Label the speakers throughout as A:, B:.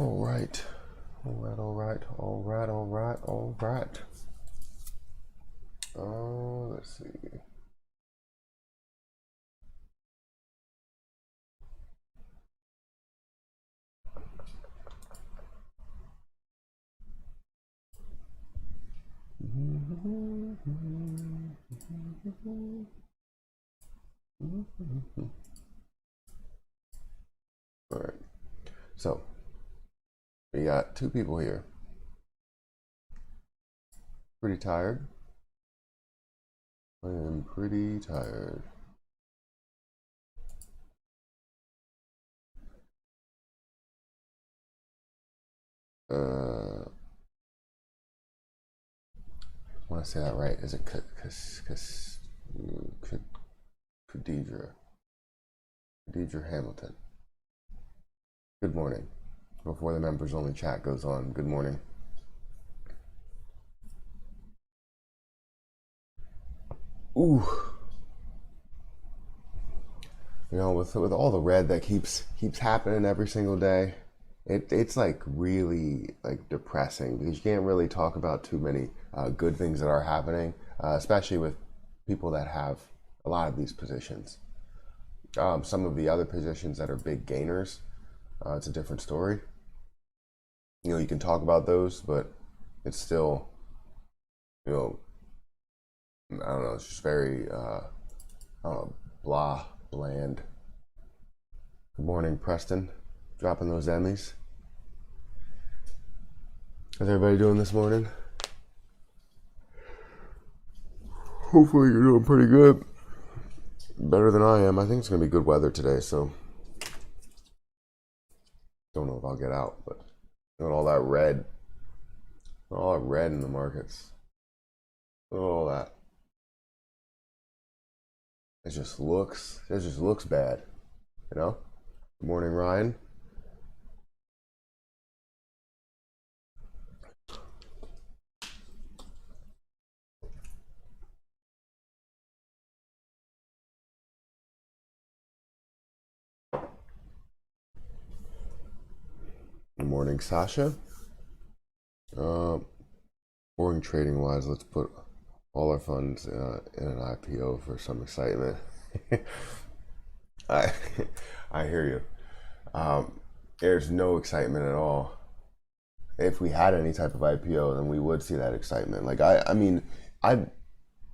A: All right. All right, all right, all right, all right, all right. Let's see. All right. So we got two people here. Pretty tired. I am pretty tired. I want to say that right. Is it Khadidra Hamilton? Good morning. Before the members only chat goes on, good morning. Ooh. You know, with all the red that keeps happening every single day, it's like really like depressing because you can't really talk about too many good things that are happening, especially with people that have a lot of these positions. Some of the other positions that are big gainers, it's a different story. You know, you can talk about those, but it's still, you know, I don't know, it's just very, I don't know, bland. Good morning, Preston. Dropping those Emmys. How's everybody doing this morning? Hopefully you're doing pretty good. Better than I am. I think it's going to be good weather today, so don't know if I'll get out, but all that red in the markets. All that. It just looks bad, you know? Good morning, Ryan. Good morning, Sasha. Boring trading wise, let's put all our funds in an IPO for some excitement. I hear you. There's no excitement at all. If we had any type of IPO, then we would see that excitement. Like I mean, I've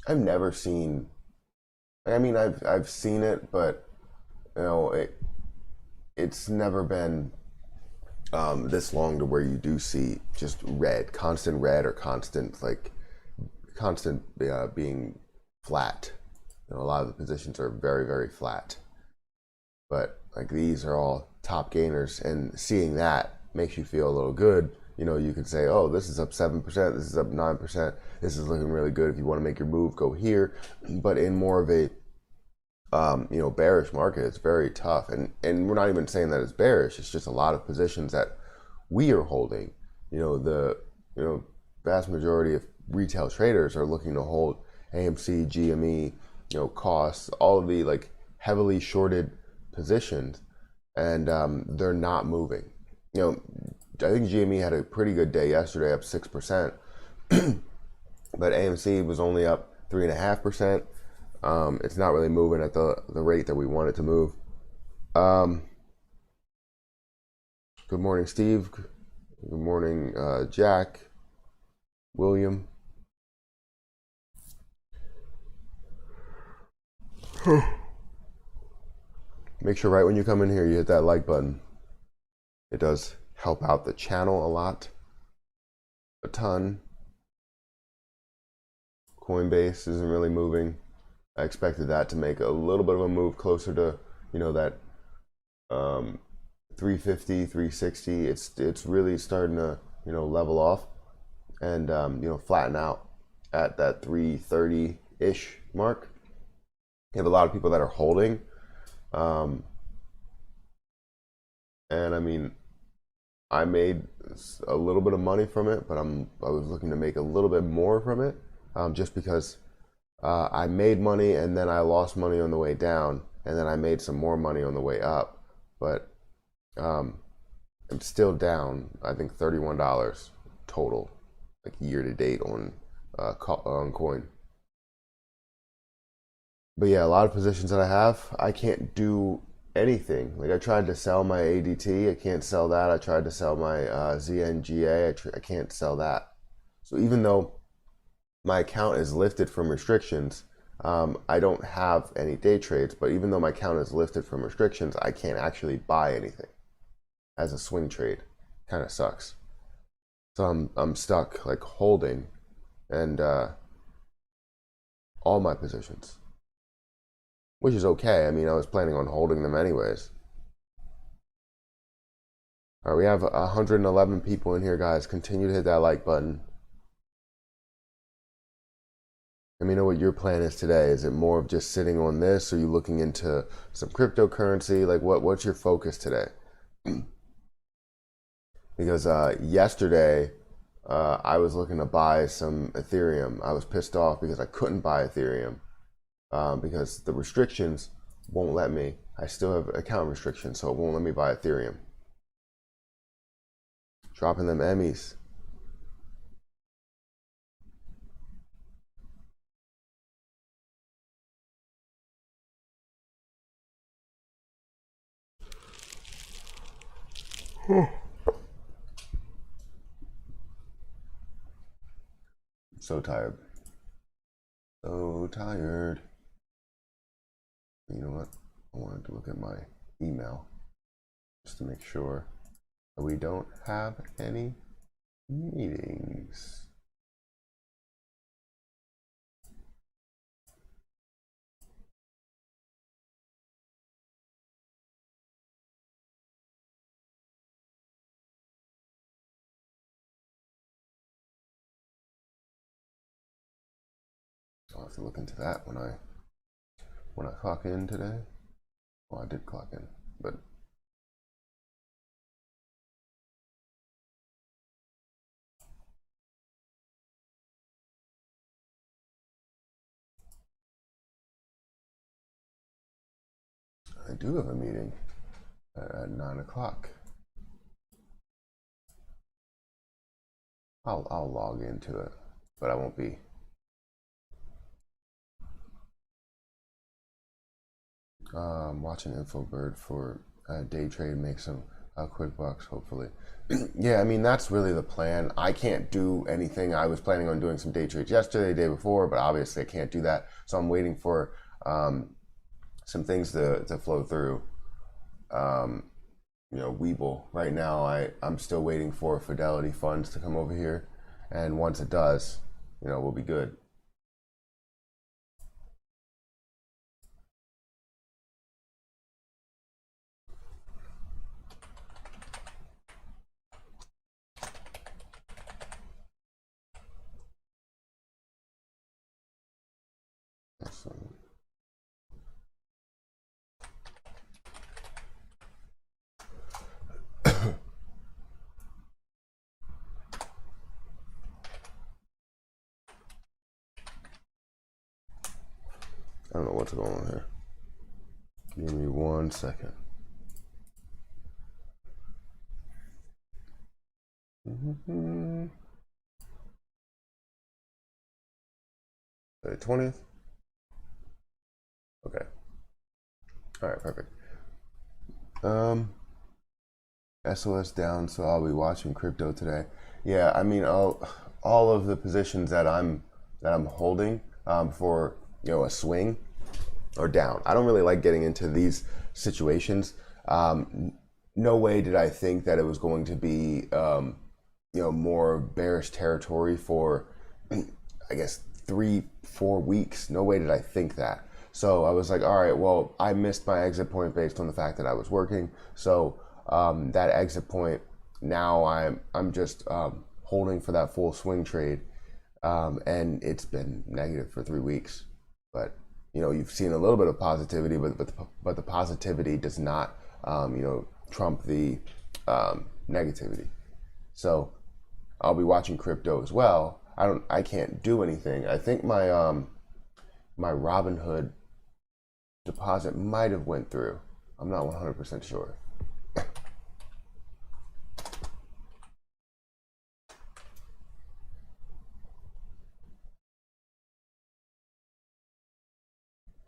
A: never seen. I mean, I've seen it, but you know, it's never been this long to where you do see just constant red, or constant being flat. You know, a lot of the positions are very, very flat. But like these are all top gainers, and seeing that makes you feel a little good. You know, you could say, oh, this is up 7%, this is up 9%, this is looking really good. If you want to make your move, go here. But in more of a you know, bearish market, it's very tough. And we're not even saying that it's bearish, it's just a lot of positions that we are holding. You know, the vast majority of retail traders are looking to hold AMC, GME, you know, costs, all of the like heavily shorted positions, and they're not moving. You know, I think GME had a pretty good day yesterday, up 6%, but AMC was only up 3.5%. It's not really moving at the rate that we want it to move. Good morning, Steve. Good morning, Jack. William. Make sure right when you come in here you hit that like button. It does help out the channel a ton. Coinbase isn't really moving. I expected that to make a little bit of a move closer to, you know, that 350, 360. It's really starting to, you know, level off and you know, flatten out at that 330-ish mark. You have a lot of people that are holding, and I mean, I made a little bit of money from it, but I was looking to make a little bit more from it, just because I made money and then I lost money on the way down, and then I made some more money on the way up. But I'm still down, I think $31 total, like year to date on coin. But yeah, a lot of positions that I have, I can't do anything. Like I tried to sell my ADT, I can't sell that. I tried to sell my ZNGA, I can't sell that. So even though my account is lifted from restrictions, I don't have any day trades, but even though my account is lifted from restrictions, I can't actually buy anything as a swing trade. Kind of sucks. So I'm stuck like holding and all my positions, which is okay. I mean, I was planning on holding them anyways. All right, we have 111 people in here, guys. Continue to hit that like button. Let me know what your plan is today. Is it more of just sitting on this? Or are you looking into some cryptocurrency? Like what's your focus today? Because yesterday I was looking to buy some Ethereum. I was pissed off because I couldn't buy Ethereum because the restrictions won't let me. I still have account restrictions, so it won't let me buy Ethereum. Dropping them Emmys. So tired. So tired. You know what? I wanted to look at my email just to make sure that we don't have any meetings. I'll have to look into that when I clock in today. Well, I did clock in, but I do have a meeting at 9 o'clock. I'll log into it, but I won't be. Watching Infobird for day trade, make some quick bucks, hopefully. Yeah, I mean, that's really the plan. I can't do anything. I was planning on doing some day trades yesterday, day before, but obviously I can't do that. So I'm waiting for some things to flow through. You know, Webull. Right now, I'm still waiting for Fidelity Funds to come over here. And once it does, you know, we'll be good. Awesome. I don't know what's going on here. Give me 1 second. The 20th? Okay. All right, perfect. SOS down, so I'll be watching crypto today. Yeah, I mean, all of the positions that I'm holding for, you know, a swing are down. I don't really like getting into these situations. No way did I think that it was going to be, you know, more bearish territory for, I guess, 3-4 weeks. No way did I think that. So I was like, all right, well, I missed my exit point based on the fact that I was working. So that exit point, now I'm just holding for that full swing trade, and it's been negative for 3 weeks. But you know, you've seen a little bit of positivity, but the positivity does not, you know, trump the negativity. So I'll be watching crypto as well. I can't do anything. I think my my Robinhood deposit might have went through. I'm not 100% sure.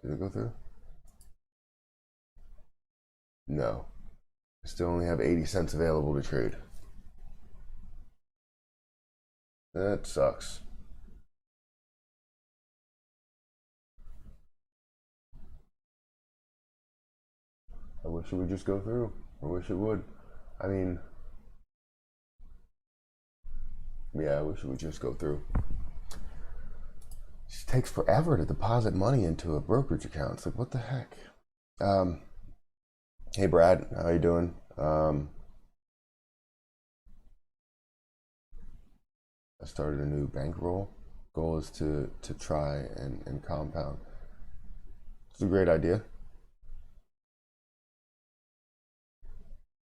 A: Did it go through? No. I still only have 80 cents available to trade. That sucks. I wish it would just go through. I wish it would. I mean, yeah, I wish it would just go through. It just takes forever to deposit money into a brokerage account. It's like, what the heck? Hey, Brad, how you doing? I started a new bankroll. Goal is to try and compound. It's a great idea.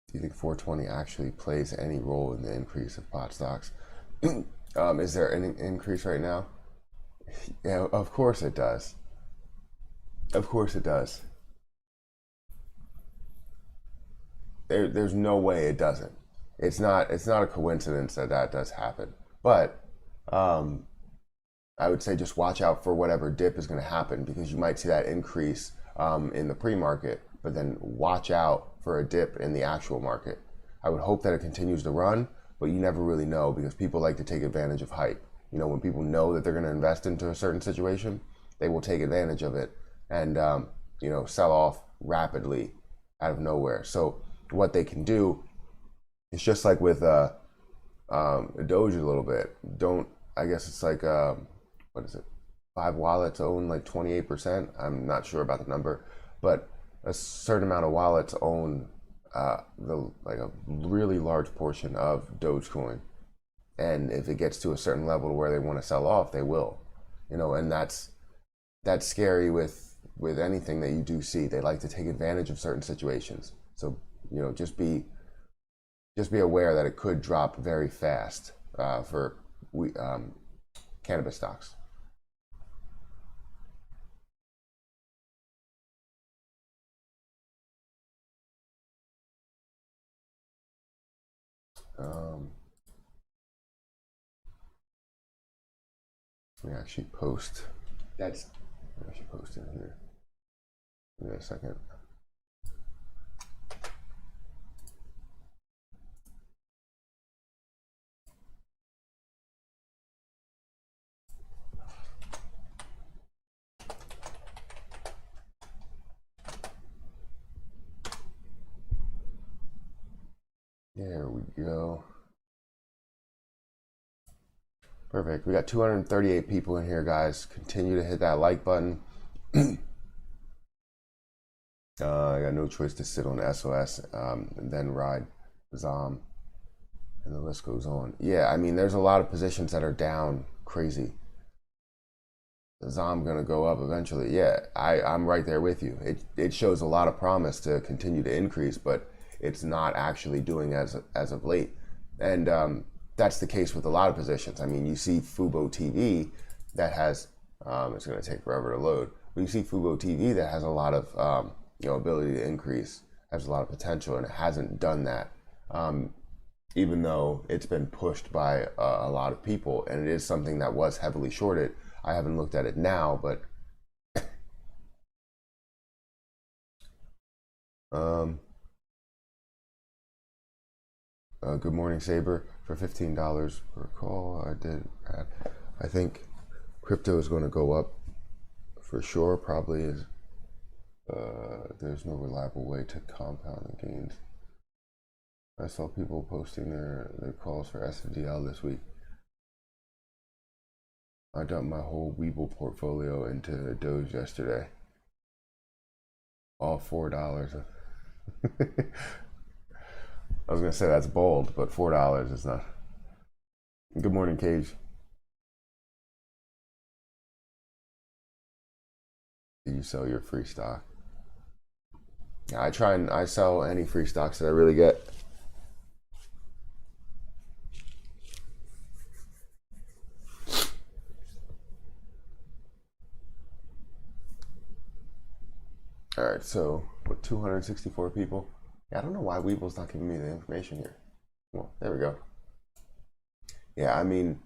A: Do you think 420 actually plays any role in the increase of pot stocks? Is there an increase right now? Yeah, of course it does. Of course it does. There's no way it doesn't. It's not a coincidence that that does happen. But I would say just watch out for whatever dip is going to happen, because you might see that increase in the pre-market, but then watch out for a dip in the actual market. I would hope that it continues to run, but you never really know, because people like to take advantage of hype. You know, when people know that they're going to invest into a certain situation, they will take advantage of it and you know, sell off rapidly out of nowhere. So what they can do is just like with Doge a little bit. I guess it's like what is it? 5 wallets own like 28%. I'm not sure about the number, but a certain amount of wallets own like a really large portion of Dogecoin. And if it gets to a certain level where they want to sell off, they will. You know, and that's scary with anything that you do see. They like to take advantage of certain situations. So, you know, just be aware that it could drop very fast for cannabis stocks. Let me actually post. Let me actually post in here. Give me a second. There we go. Perfect. We got 238 people in here, guys. Continue to hit that like button. I got no choice to sit on SOS and then ride ZOM, and the list goes on. Yeah, I mean, there's a lot of positions that are down crazy. The ZOM gonna go up eventually. Yeah, I'm right there with you. It shows a lot of promise to continue to increase, but it's not actually doing as of late. And that's the case with a lot of positions. I mean, you see Fubo TV that has, it's going to take forever to load, but you see Fubo TV that has a lot of, you know, ability to increase, has a lot of potential, and it hasn't done that, even though it's been pushed by a lot of people, and it is something that was heavily shorted. I haven't looked at it now, but good morning, Saber. For $15 per call, I think crypto is going to go up for sure. Probably is. There's no reliable way to compound the gains. I saw people posting their calls for SFDL this week. I dumped my whole Weeble portfolio into Doge yesterday. All $4. I was gonna say that's bold, but $4 is not. Good morning, Cage. Do you sell your free stock? Yeah, I try and I sell any free stocks that I really get. All right, so what, 264 people? Yeah, I don't know why Weeble's not giving me the information here. Well, there we go. Yeah, I mean,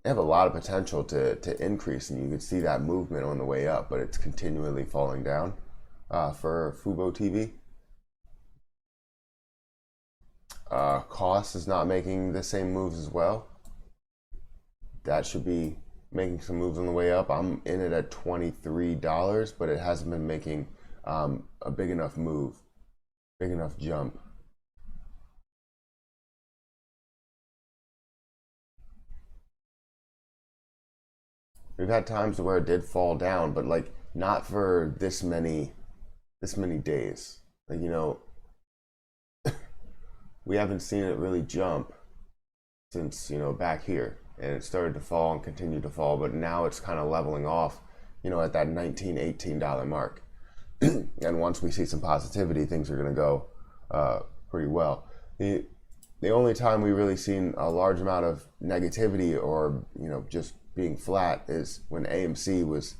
A: they have a lot of potential to increase, and you can see that movement on the way up, but it's continually falling down for Fubo TV. Cost is not making the same moves as well. That should be making some moves on the way up. I'm in it at $23, but it hasn't been making a big enough move, big enough jump. We've had times where it did fall down, but like not for this many days. Like, you know, we haven't seen it really jump since, you know, back here, and it started to fall and continued to fall, but now it's kind of leveling off, you know, at that $19, $18 mark. And once we see some positivity, things are going to go pretty well. The only time we really seen a large amount of negativity or, you know, just being flat is when AMC was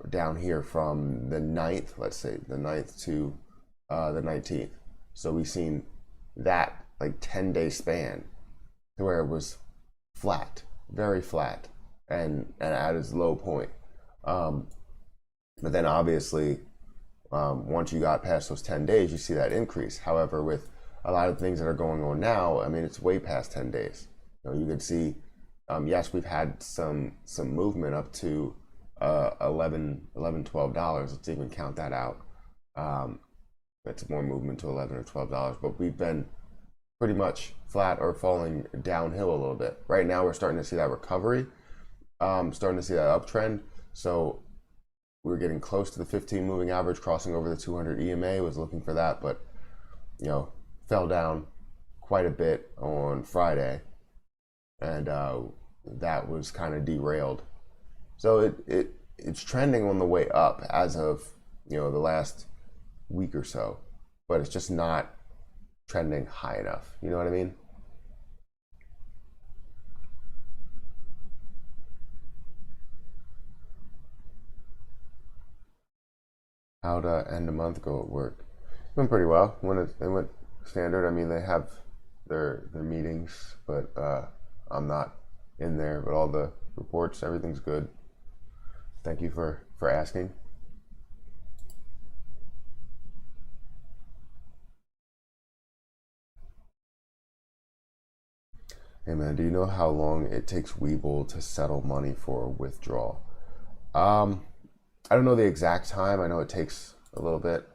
A: down here from the 9th, let's say the 9th to the 19th. So we've seen that like 10-day span to where it was flat, very flat, and at its low point. But then obviously, once you got past those 10 days, you see that increase. However, with a lot of things that are going on now, I mean, it's way past 10 days. You know, you can see, yes, we've had some movement up to $11, $12. Let's even count that out. That's more movement to $11 or $12, but we've been pretty much flat or falling downhill a little bit. Right now, we're starting to see that recovery, starting to see that uptrend. So we're getting close to the 15 moving average, crossing over the 200 EMA. Was looking for that, but you know, fell down quite a bit on Friday, and that was kind of derailed. So it's trending on the way up as of, you know, the last week or so, but it's just not trending high enough. You know what I mean? How'd end a month ago at work? Went pretty well. They went standard. I mean, they have their meetings, but I'm not in there. But all the reports, everything's good. Thank you for asking. Hey man, do you know how long it takes Webull to settle money for withdrawal? I don't know the exact time. I know it takes a little bit.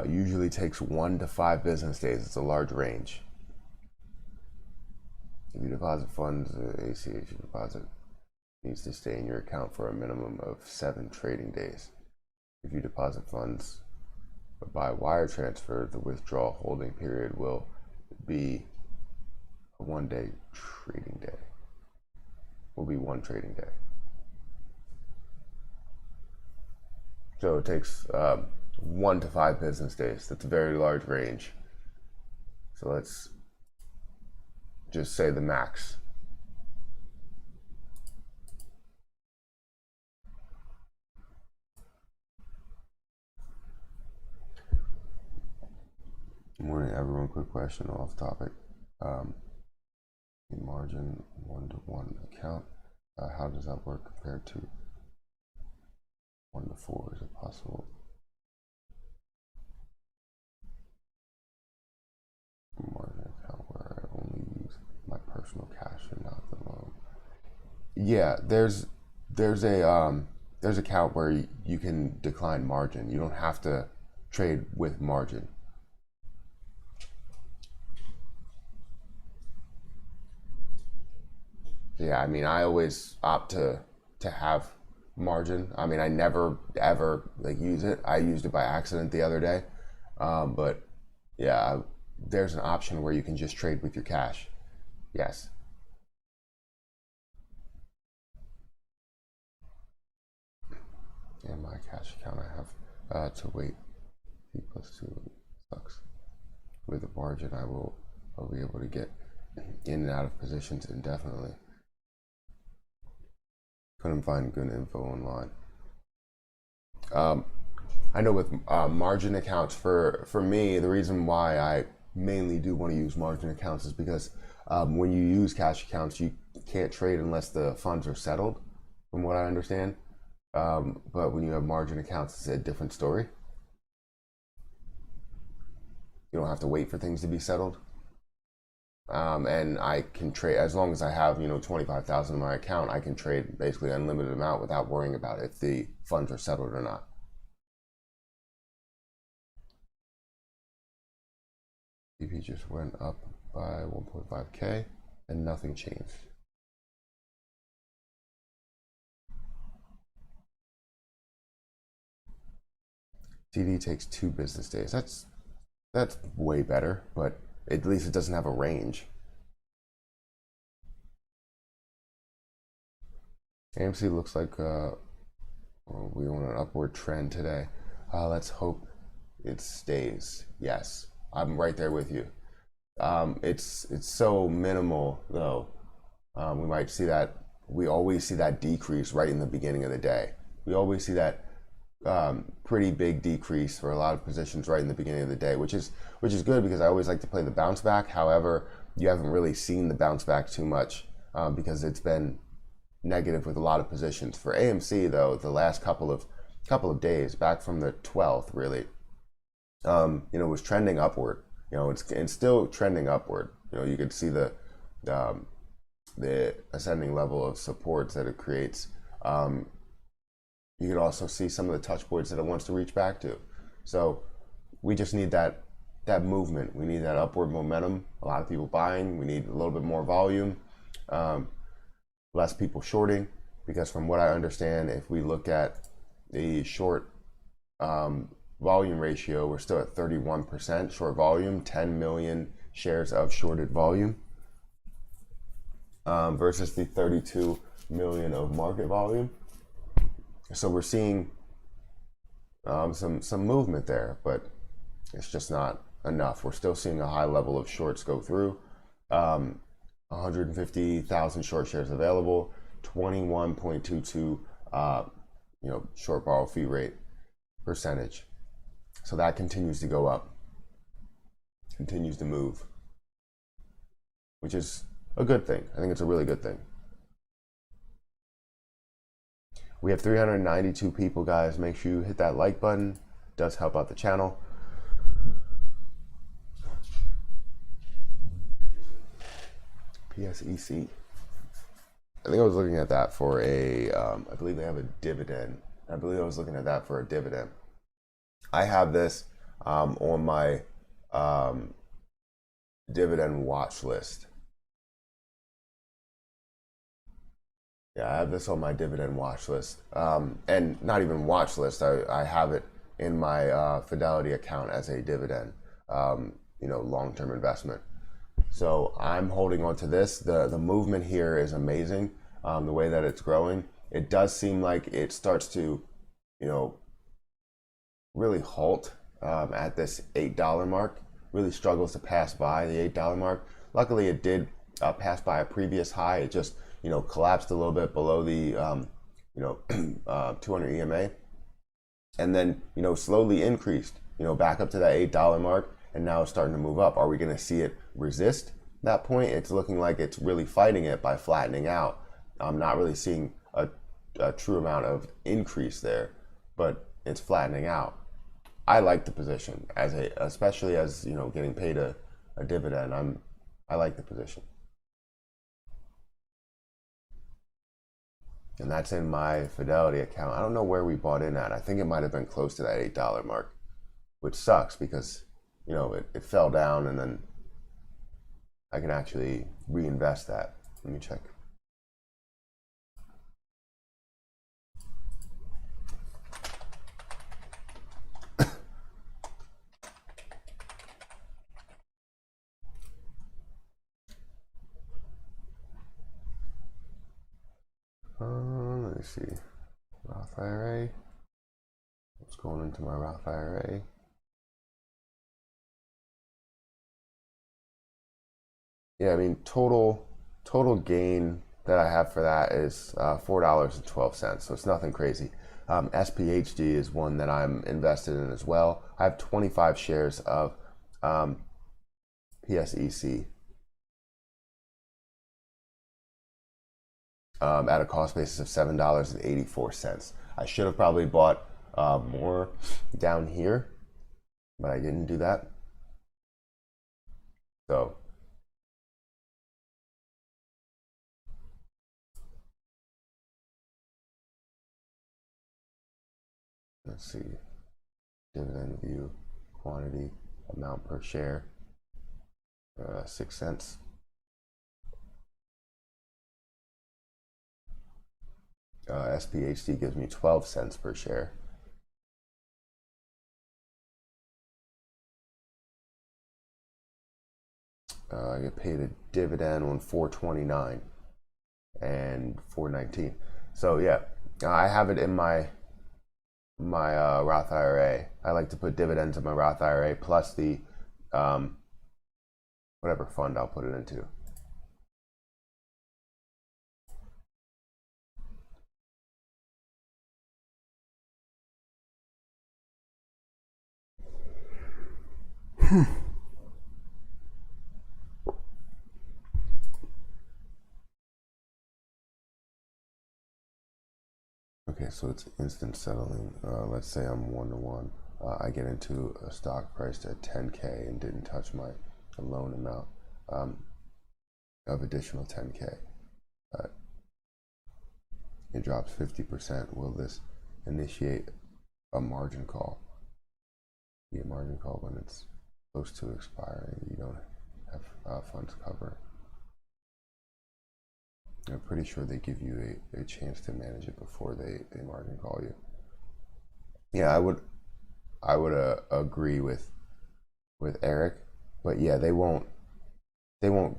A: Usually takes 1 to 5 business days. It's a large range. If you deposit funds, ACH deposit needs to stay in your account for a minimum of 7 trading days. If you deposit funds by wire transfer, the withdrawal holding period will be a 1-day trading day. Will be 1 trading day. So it takes 1 to 5 business days. That's a very large range. So let's just say the max. Good morning, everyone. Quick question off topic. Margin 1-to-1 account. How does that work compared to 1-to-4? Is it possible? Margin account where I only use my personal cash and not the loan. Yeah, there's a account where you can decline margin. You don't have to trade with margin. Yeah, I mean, I always opt to have margin. I mean, I never ever like use it. I used it by accident the other day, but yeah, there's an option where you can just trade with your cash. Yes. In my cash account, I have to wait T+2 Sucks. With the margin, I'll be able to get in and out of positions indefinitely. Couldn't find good info online. I know with margin accounts, for me, the reason why I mainly do want to use margin accounts is because when you use cash accounts, you can't trade unless the funds are settled, from what I understand. But when you have margin accounts, it's a different story. You don't have to wait for things to be settled. And I can trade as long as I have 25,000 in my account. I can trade basically unlimited amount without worrying about if the funds are settled or not. BP just went up by 1.5K and nothing changed. CD takes 2 business days. That's way better, but at least it doesn't have a range. AMC looks like we want an upward trend today. Let's hope it stays. Yes, I'm right there with you. It's so minimal though. We might see that. We always see that decrease right in the beginning of the day. We always see that pretty big decrease for a lot of positions right in the beginning of the day, which is good because I always like to play the bounce back. However, you haven't really seen the bounce back too much because it's been negative with a lot of positions. For AMC though, the last couple of days, back from the 12th really, was trending upward. It's still trending upward. You could see the ascending level of supports that it creates. You could also see some of the touch points that it wants to reach back to. So we just need that movement. We need that upward momentum. A lot of people buying. We need a little bit more volume, less people shorting, because from what I understand, if we look at the short volume ratio, we're still at 31% short volume, 10 million shares of shorted volume versus the 32 million of market volume. So we're seeing some movement there, but it's just not enough. We're still seeing a high level of shorts go through. 150,000 short shares available, 21.22 short borrow fee rate percentage. So that continues to go up, continues to move, which is a good thing. I think it's a really good thing. We have 392 people, guys. Make sure you hit that like button. It does help out the channel. PSEC. I think I was looking at that for a, I believe they have a dividend. I believe I was looking at that for a dividend. I have this on my dividend watch list. Yeah, I have this on my dividend watch list. And not even watch list, I have it in my Fidelity account as a dividend, long-term investment. So I'm holding on to this. The movement here is amazing. The way that it's growing, it does seem like it starts to, really halt at this $8 mark. Really struggles to pass by the $8 mark. Luckily, it did pass by a previous high. It just collapsed a little bit below the 200 EMA, and then slowly increased back up to that $8 mark, and now it's starting to move up. Are we going to see it resist that point? It's looking like it's really fighting it by flattening out. I'm not really seeing a true amount of increase there, but it's flattening out. I like the position especially as getting paid a dividend. I like the position, and that's in my Fidelity account. I don't know where we bought in at. I think it might have been close to that $8 mark, which sucks because it fell down, and then I can actually reinvest that. Let me check. Let me see. Roth IRA. What's going into my Roth IRA? Yeah, I mean, total gain that I have for that is $4.12. So it's nothing crazy. SPHD is one that I'm invested in as well. I have 25 shares of PSEC at a cost basis of $7.84. I should have probably bought more down here, but I didn't do that. So let's see, dividend view, quantity, amount per share, 6 cents. SPHD gives me 12 cents per share. I get paid a dividend on 429 and 419. So yeah, I have it in my Roth IRA. I like to put dividends in my Roth IRA plus the whatever fund I'll put it into. Okay, so it's instant settling. Let's say I'm 1-to-1. I get into a stock priced at 10K and didn't touch my loan amount of additional 10K. It drops 50%. Will this initiate a margin call? Be a margin call when it's close to expiring. You don't have funds cover. I'm pretty sure they give you a chance to manage it before they margin call you. Yeah, I would agree with Eric, but yeah, they won't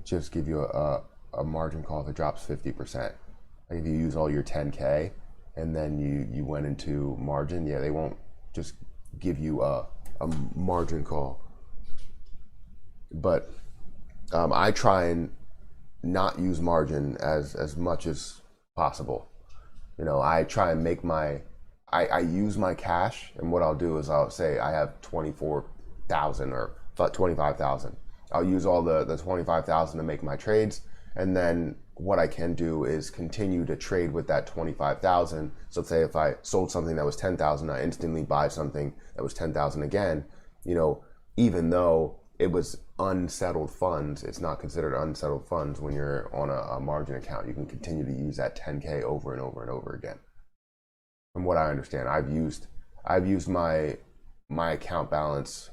A: just give you a margin call if it drops 50%. Like if you use all your 10K and then you went into margin, yeah, they won't just give you a margin call. But I try and not use margin as much as possible. You know, I try and make I use my cash, and what I'll do is I'll say I have 24,000 or 25,000. I'll use all the 25,000 to make my trades, and then what I can do is continue to trade with that 25,000. So say if I sold something that was 10,000, I instantly buy something that was 10,000 again. You know, even though it was unsettled funds, it's not considered unsettled funds when you're on a margin account. You can continue to use that 10K over and over and over again. From what I understand, I've used my account balance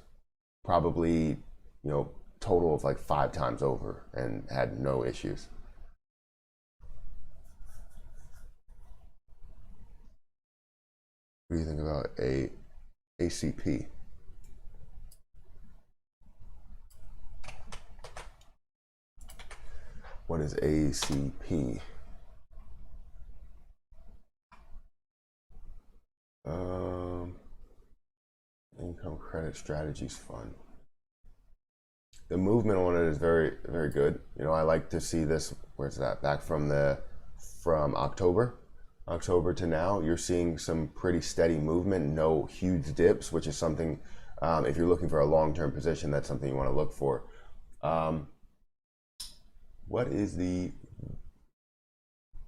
A: probably, you know, total of like 5 times over and had no issues. What do you think about ACP? What is ACP? Income Credit Strategies Fund. The movement on it is very, very good. You know, I like to see this. Where's that? Back from October to now, you're seeing some pretty steady movement. No huge dips, which is something. If you're looking for a long-term position, that's something you want to look for. What is the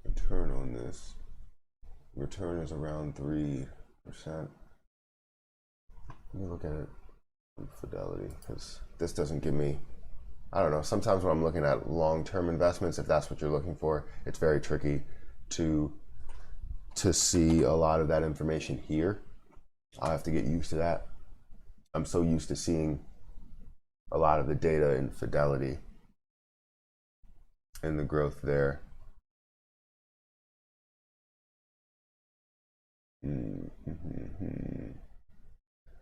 A: return on this? Return is around 3%. Let me look at it in Fidelity, because this doesn't give me, I don't know, sometimes when I'm looking at long-term investments, if that's what you're looking for, it's very tricky to see a lot of that information here. I'll have to get used to that. I'm so used to seeing a lot of the data in Fidelity and the growth there. I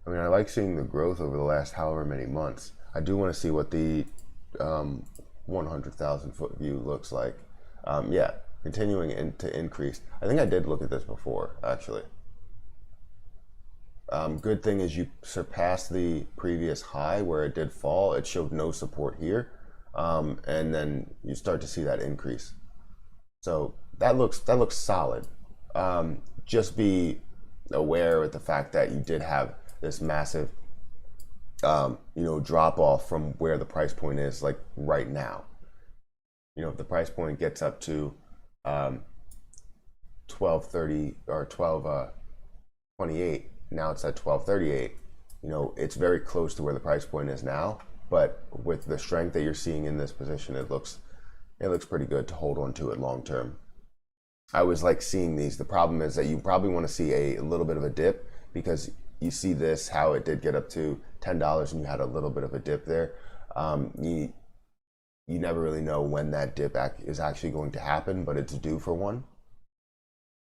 A: mean, I like seeing the growth over the last however many months. I do want to see what the 100,000 foot view looks like. Yeah, continuing to increase. I think I did look at this before, actually. Good thing is you surpassed the previous high where it did fall. It showed no support here. and then you start to see that increase. So that looks solid. Just be aware with the fact that you did have this massive drop off from where the price point is like right now. If the price point gets up to 1230 or 1228, now it's at 1238, it's very close to where the price point is now, but with the strength that you're seeing in this position, it looks pretty good to hold on to it long term. I always like seeing these. The problem is that you probably want to see a little bit of a dip, because you see this, how it did get up to $10 and you had a little bit of a dip there. You never really know when that dip is actually going to happen, but it's due for one.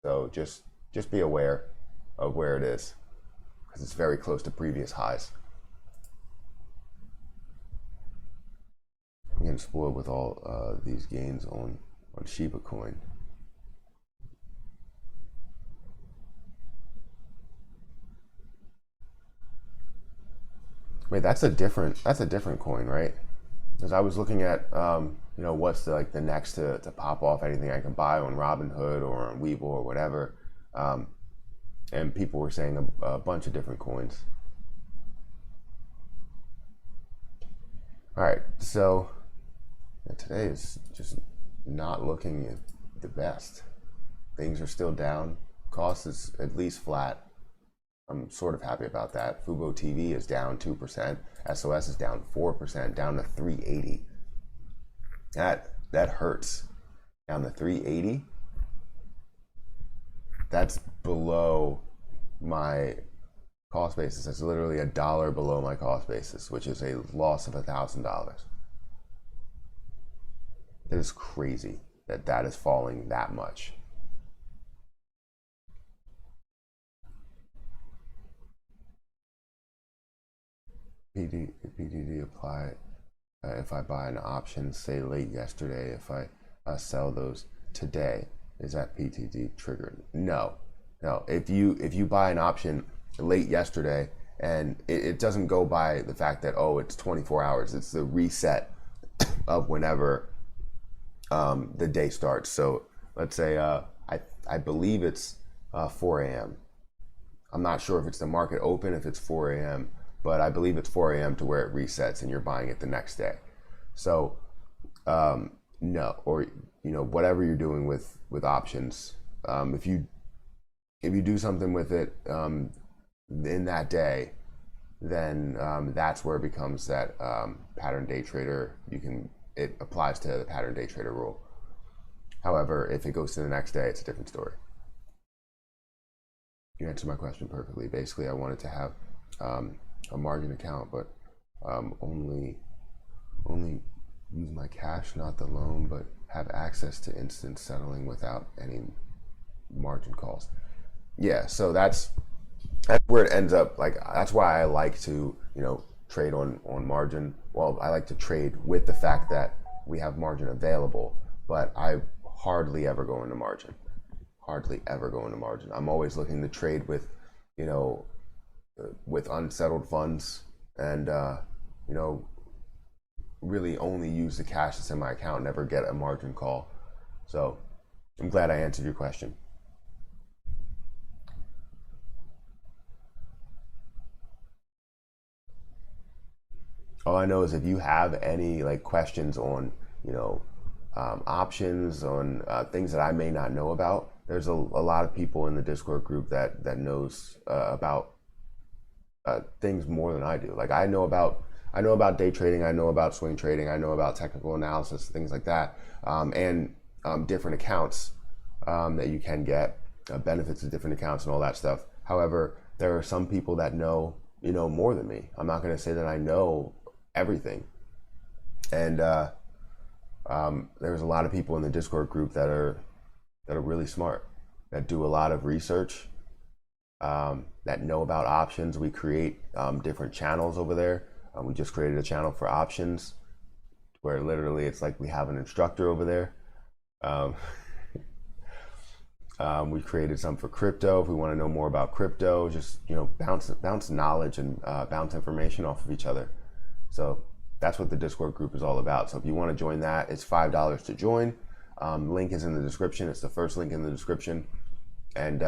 A: So just be aware of where it is, because it's very close to previous highs. I'm getting spoiled with all these gains on Shiba coin. Wait, that's a different coin, right? Because I was looking at what's the next to pop off anything I can buy on Robinhood or on Webull or whatever, and people were saying a bunch of different coins. All right, so today is just not looking the best. Things are still down. Cost is at least flat. I'm sort of happy about that. Fubo TV is down 2%. SOS is down 4%, down to 380. That hurts. Down to 380. That's below my cost basis. That's literally $1 below my cost basis, which is a loss of $1,000. It is crazy that is falling that much. PDD apply if I buy an option, say late yesterday. If I sell those today, is that PTD triggered? No. If you buy an option late yesterday, and it doesn't go by the fact that it's 24 hours. It's the reset of whenever the day starts. So let's say I believe it's 4 a.m. I'm not sure if it's the market open, if it's 4 a.m. but I believe it's 4 a.m. to where it resets and you're buying it the next day. So no, or whatever you're doing with options, if you do something with it in that day, then that's where it becomes that pattern day trader. It applies to the pattern day trader rule. However, if it goes to the next day, it's a different story. You answered my question perfectly. Basically, I wanted to have a margin account, but only use my cash, not the loan, but have access to instant settling without any margin calls. Yeah, so that's where it ends up. Like, that's why I like to trade on margin. Well, I like to trade with the fact that we have margin available, but I hardly ever go into margin. I'm always looking to trade with unsettled funds, and really only use the cash that's in my account, never get a margin call. So I'm glad I answered your question. All I know is if you have any questions on options, on things that I may not know about, there's a lot of people in the Discord group that knows about things more than I do. Like, I know about day trading, I know about swing trading, I know about technical analysis, things like that, and different accounts that you can get, benefits of different accounts and all that stuff. However, there are some people that know more than me. I'm not going to say that I know everything, and there's a lot of people in the Discord group that are really smart, that do a lot of research, that know about options. We create different channels over there. We just created a channel for options where literally it's like we have an instructor over there. We created some for crypto. If we want to know more about crypto, just bounce knowledge and bounce information off of each other. So That's what the Discord group is all about. So if you want to join that, it's $5 to join. Link is in the description. It's the first link in the description. And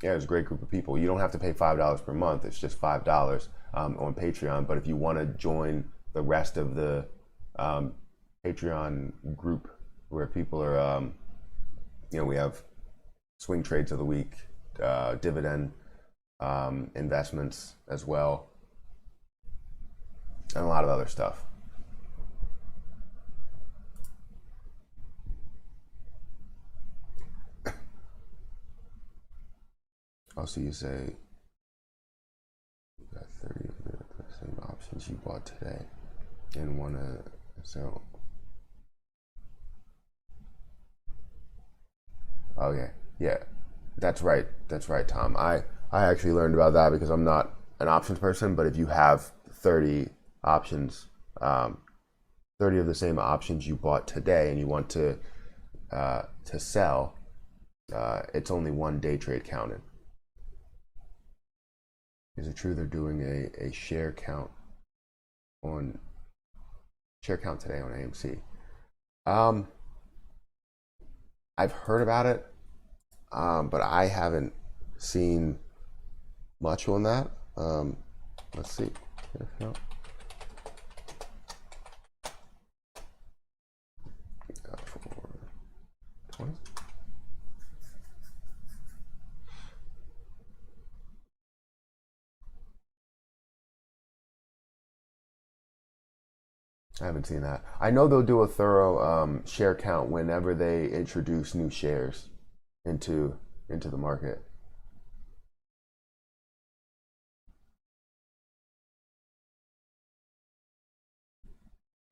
A: yeah, it's a great group of people. You don't have to pay $5 per month. It's just $5 on Patreon. But if you want to join the rest of the Patreon group where people are, we have swing trades of the week, dividend investments as well, and a lot of other stuff. Also, you say you got 30 of the same options you bought today and want to sell. Okay, yeah, that's right, Tom. I actually learned about that because I'm not an options person, but if you have 30 options, 30 of the same options you bought today and you want to sell, it's only one day trade counted. Is it true they're doing a share count today on AMC? I've heard about it, but I haven't seen much on that. Let's see. I haven't seen that. I know they'll do a thorough share count whenever they introduce new shares into the market.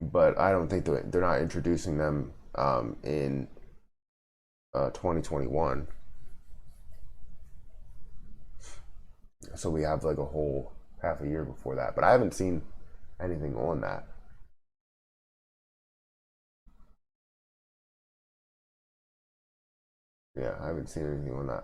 A: But I don't think they're not introducing them in 2021. So we have like a whole half a year before that. But I haven't seen anything on that. Yeah, I haven't seen anything on that.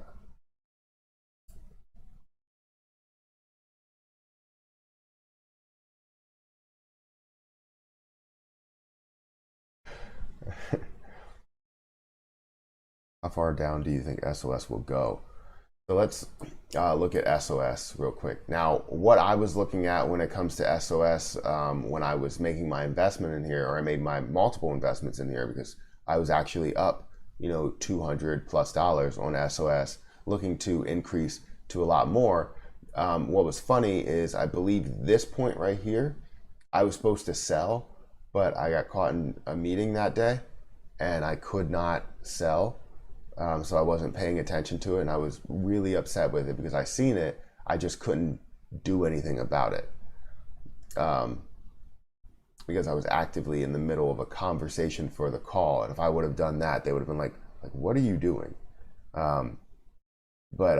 A: How far down do you think SOS will go? So let's look at SOS real quick. Now, what I was looking at when it comes to SOS, when I was making my investment in here, or I made my multiple investments in here, because I was actually up, $200+ on SOS, looking to increase to a lot more. What was funny is I believe this point right here, I was supposed to sell, but I got caught in a meeting that day and I could not sell. So I wasn't paying attention to it, and I was really upset with it because I seen it. I just couldn't do anything about it because I was actively in the middle of a conversation for the call. And if I would have done that, they would have been like, what are you doing? But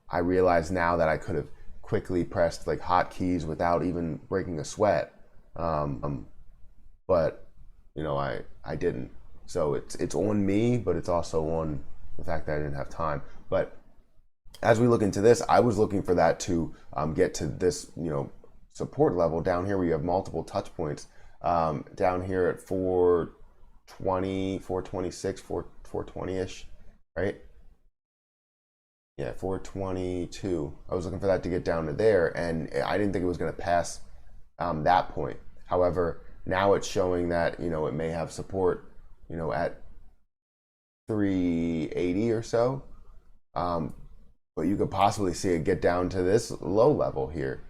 A: I realize now that I could have quickly pressed like hotkeys without even breaking a sweat. But I didn't. So it's on me, but it's also on the fact that I didn't have time. But as we look into this, I was looking for that to get to this, support level down here where you have multiple touch points, down here at 420, 426, 420-ish, right? Yeah, 422. I was looking for that to get down to there, and I didn't think it was going to pass that point. However, now it's showing that, it may have support, at 380 or so, but you could possibly see it get down to this low level here,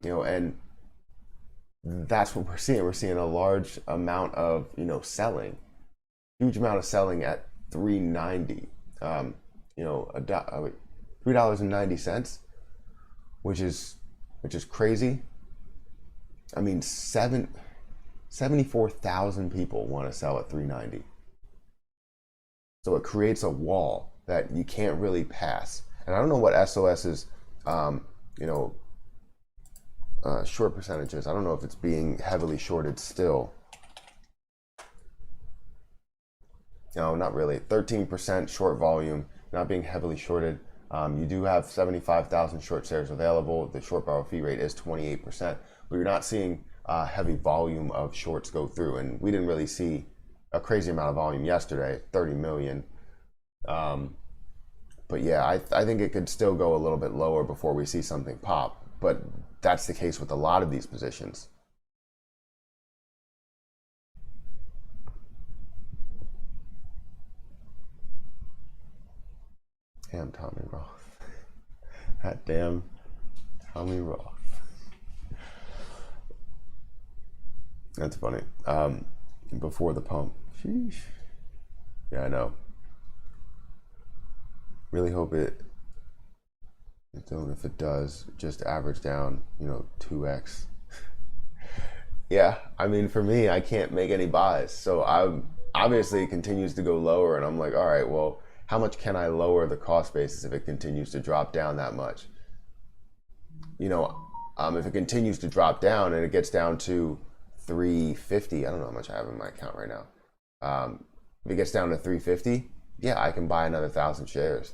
A: and that's what we're seeing. We're seeing a large amount of selling, huge amount of selling at 390, $3.90, which is crazy. I mean, 74,000 people want to sell at 390. So it creates a wall that you can't really pass. And I don't know what SOS's, short percentages. I don't know if it's being heavily shorted still. No, not really. 13% short volume, not being heavily shorted. You do have 75,000 short shares available. The short borrow fee rate is 28%, but you're not seeing heavy volume of shorts go through, and we didn't really see a crazy amount of volume yesterday, 30 million. But yeah, I think it could still go a little bit lower before we see something pop, but that's the case with a lot of these positions. Damn Tommy Roth. That damn Tommy Roth. That's funny. Before the pump. Sheesh. Yeah, I know. Really hope it don't. If it does, just average down, 2x. Yeah, I mean, for me, I can't make any buys. So obviously it continues to go lower, and I'm like, all right, well, how much can I lower the cost basis if it continues to drop down that much? If it continues to drop down and it gets down to 350, I don't know how much I have in my account right now. If it gets down to 350, yeah, I can buy another 1,000 shares.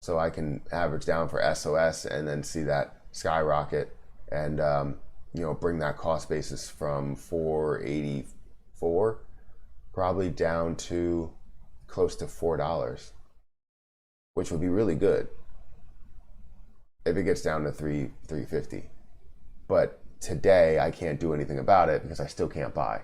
A: So I can average down for SOS and then see that skyrocket and, bring that cost basis from 484 probably down to close to $4, which would be really good if it gets down to 350. But today I can't do anything about it because I still can't buy.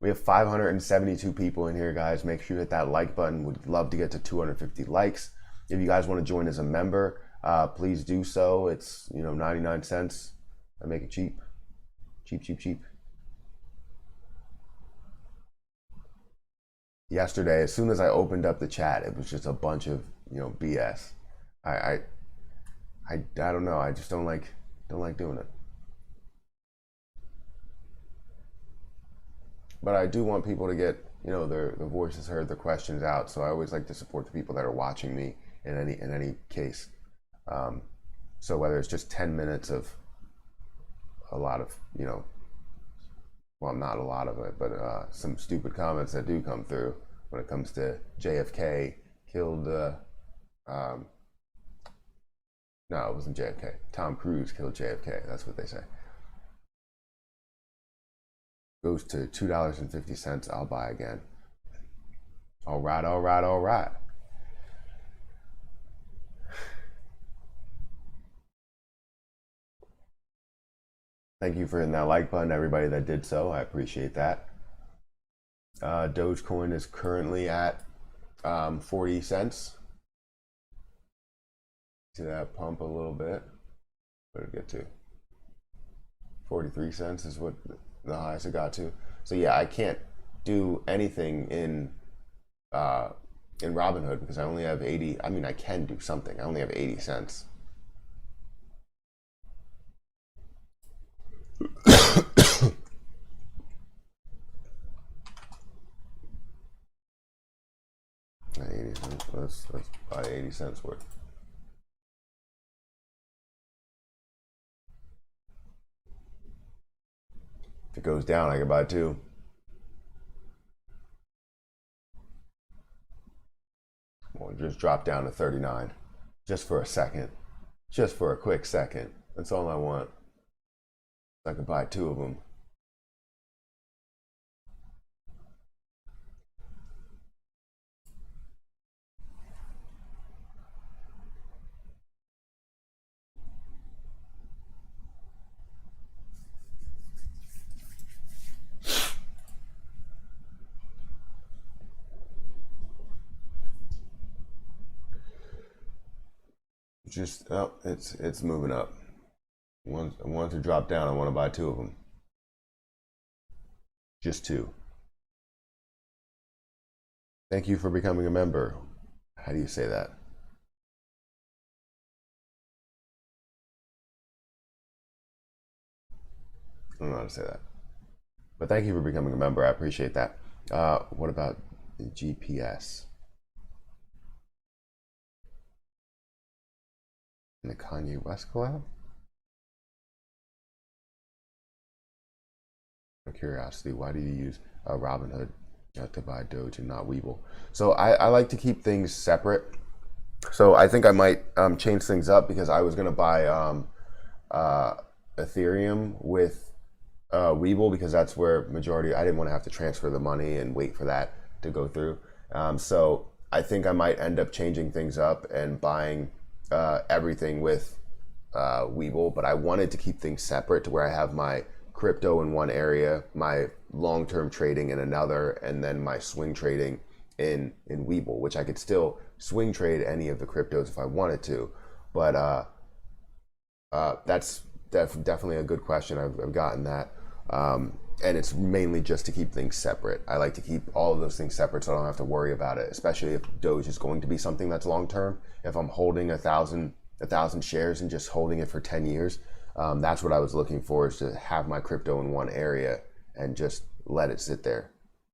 A: We have 572 people in here, guys. Make sure you hit that like button. Would love to get to 250 likes. If you guys want to join as a member, please do so. It's 99 cents. I make it cheap. Cheap. Yesterday, as soon as I opened up the chat, it was just a bunch of BS. I don't know. I just don't like doing it. But I do want people to get their voices heard, their questions out. So I always like to support the people that are watching me in any case. So whether it's just 10 minutes of a lot of well, not a lot of it, but some stupid comments that do come through when it comes to JFK killed. No, it wasn't JFK. Tom Cruise killed JFK. That's what they say. Goes to $2.50. I'll buy again. All right. Thank you for hitting that like button, everybody that did so. I appreciate that. Dogecoin is currently at 40 cents. See that pump a little bit. What did it get to? 43 cents is what the highest it got to. So yeah, I can't do anything in Robinhood because I only have 80. I mean, I can do something. I only have 80 cents. Let's buy 80 cents worth. If it goes down, I can buy two. Well, just drop down to 39 just for a second, just for a quick second. That's all I want. I could buy two of them. Just it's moving up. I want to drop down. I want to buy two of them. Just two. Thank you for becoming a member. How do you say that? I don't know how to say that. But thank you for becoming a member. I appreciate that. What about the GPS? And the Kanye West collab? For curiosity, why do you use Robinhood to buy Doge and not Webull? So I like to keep things separate. So I think I might change things up because I was going to buy Ethereum with Webull, because that's where majority. I didn't want to have to transfer the money and wait for that to go through. So I think I might end up changing things up and buying everything with Webull, but I wanted to keep things separate to where I have my crypto in one area, my long-term trading in another, and then my swing trading in Webull, which I could still swing trade any of the cryptos if I wanted to. But that's definitely a good question. I've gotten that. And it's mainly just to keep things separate. I like to keep all of those things separate so I don't have to worry about it, especially if Doge is going to be something that's long-term. If I'm holding 1,000 shares and just holding it for 10 years, that's what I was looking for, is to have my crypto in one area and just let it sit there.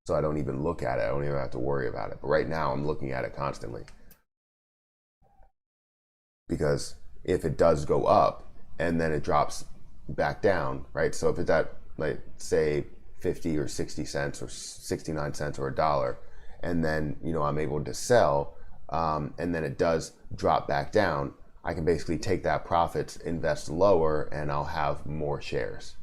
A: So I don't even look at it. I don't even have to worry about it. But right now I'm looking at it constantly. Because if it does go up and then it drops back down, right? So if it's at, like, say 50 or 60 cents or 69 cents or $1, and then, you know, I'm able to sell, and then it does drop back down, I can basically take that profits, invest lower, and I'll have more shares.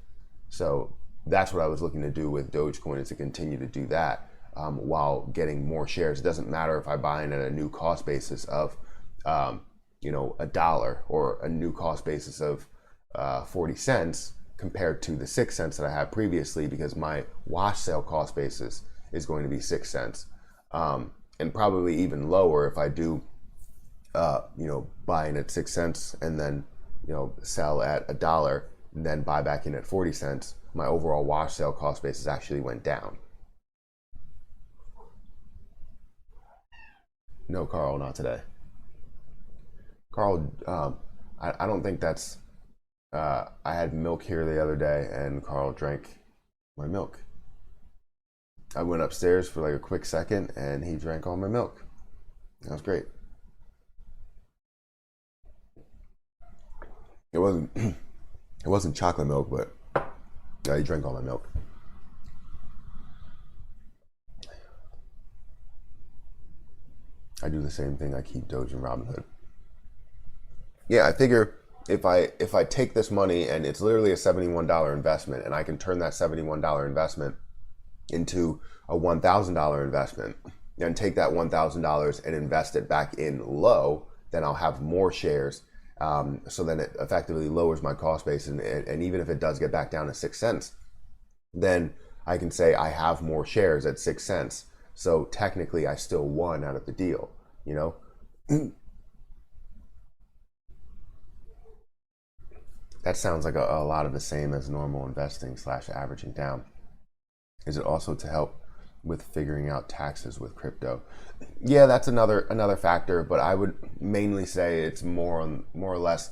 A: So that's what I was looking to do with Dogecoin, is to continue to do that while getting more shares. It doesn't matter if I buy in at a new cost basis of, you know, $1, or a new cost basis of 40 cents compared to the 6 cents that I had previously, because my wash sale cost basis is going to be 6 cents, and probably even lower if I do, you know, buy in at 6 cents and then, you know, sell at $1 and then buy back in at 40 cents. My overall wash sale cost basis actually went down. No, Carl, not today. Carl, I don't think that's. I had milk here the other day, and Carl drank my milk. I went upstairs for like a quick second, and he drank all my milk. That was great. It wasn't. It wasn't chocolate milk, but yeah, he drank all my milk. I do the same thing. I keep Doge and Robinhood. Yeah, I figure if I take this money, and it's literally a $71 investment, and I can turn that $71 investment into a $1,000 investment, and take that $1,000 and invest it back in low, then I'll have more shares. So then it effectively lowers my cost base, and even if it does get back down to 6 cents, then I can say I have more shares at 6 cents. So technically I still won out of the deal, you know? That sounds like a lot of the same as normal investing / averaging down. Is it also to help with figuring out taxes with crypto? Yeah, that's another factor, but I would mainly say it's more or less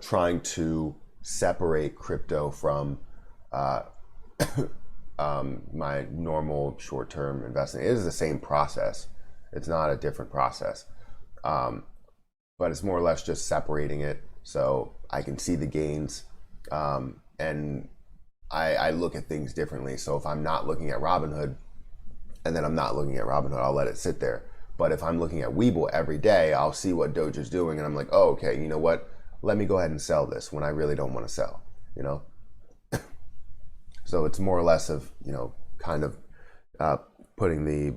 A: trying to separate crypto from my normal short-term investing. It is the same process. It's not a different process, but it's more or less just separating it so I can see the gains, and I look at things differently. So if I'm not looking at Robinhood, and then I'm not looking at Robinhood, I'll let it sit there. But if I'm looking at Webull every day, I'll see what Doge is doing, and I'm like, oh, okay, you know what? Let me go ahead and sell this when I really don't want to sell, you know? So it's more or less of, you know, kind of putting the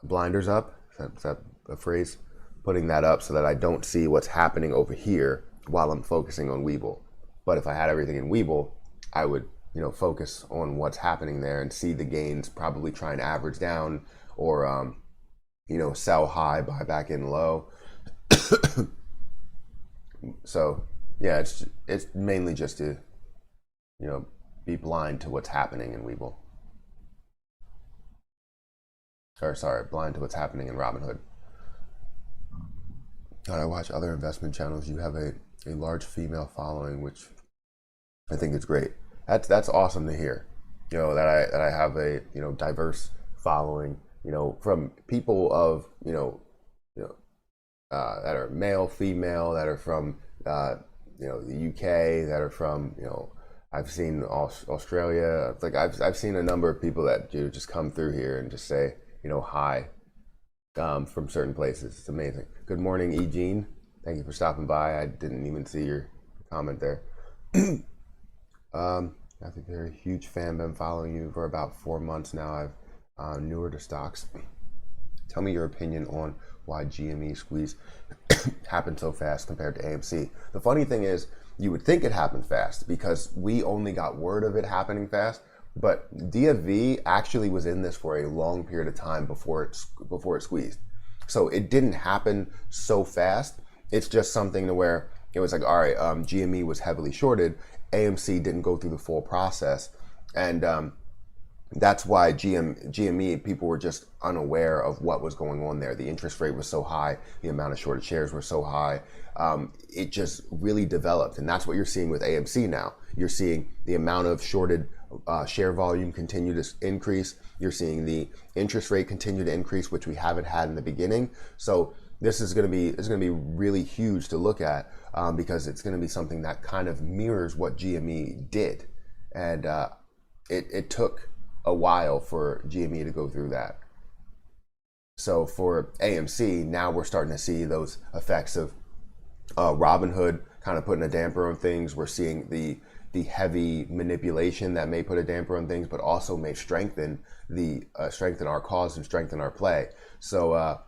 A: blinders up. Is that a phrase? Putting that up so that I don't see what's happening over here while I'm focusing on Webull. But if I had everything in Webull, I would, you know, focus on what's happening there and see the gains, probably try and average down, or, you know, sell high, buy back in low. So yeah, it's mainly just to, you know, be blind to what's happening in Webull. Or sorry, blind to what's happening in Robinhood. God, I watch other investment channels. You have a large female following, which I think is great. That's awesome to hear. You know, that I have a, you know, diverse following, you know, from people of, you know, that are male, female, that are from, you know, the UK, that are from, you know, I've seen Australia. Like I've seen a number of people that just come through here and just say, you know, hi, from certain places. It's amazing. Good morning, E. Jean. Thank you for stopping by. I didn't even see your comment there. I think they're a huge fan. Been following you for about 4 months now. I've newer to stocks. Tell me your opinion on why GME squeeze happened so fast compared to AMC. The funny thing is, you would think it happened fast because we only got word of it happening fast, but DFV actually was in this for a long period of time before it squeezed. So it didn't happen so fast. It's just something to where it was like, all right, GME was heavily shorted. AMC didn't go through the full process. And that's why GME, people were just unaware of what was going on there. The interest rate was so high. The amount of shorted shares were so high. It just really developed. And that's what you're seeing with AMC now. You're seeing the amount of shorted share volume continue to increase. You're seeing the interest rate continue to increase, which we haven't had in the beginning. So this is going to be really huge to look at because it's going to be something that kind of mirrors what GME did. And it took a while for GME to go through that. So for AMC, now we're starting to see those effects of Robinhood kind of putting a damper on things. We're seeing the heavy manipulation that may put a damper on things, but also may strengthen our cause and strengthen our play. So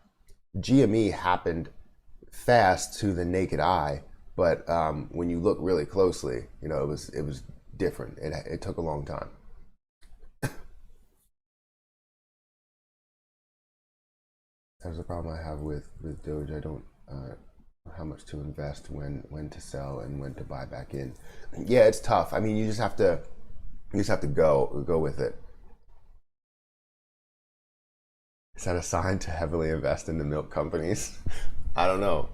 A: GME happened fast to the naked eye, but when you look really closely, you know, it was different. It took a long time. That's the problem I have with Doge. I don't know how much to invest, when to sell, and when to buy back in. Yeah, it's tough. I mean, you just have to go with it. Is that a sign to heavily invest in the milk companies? I don't know.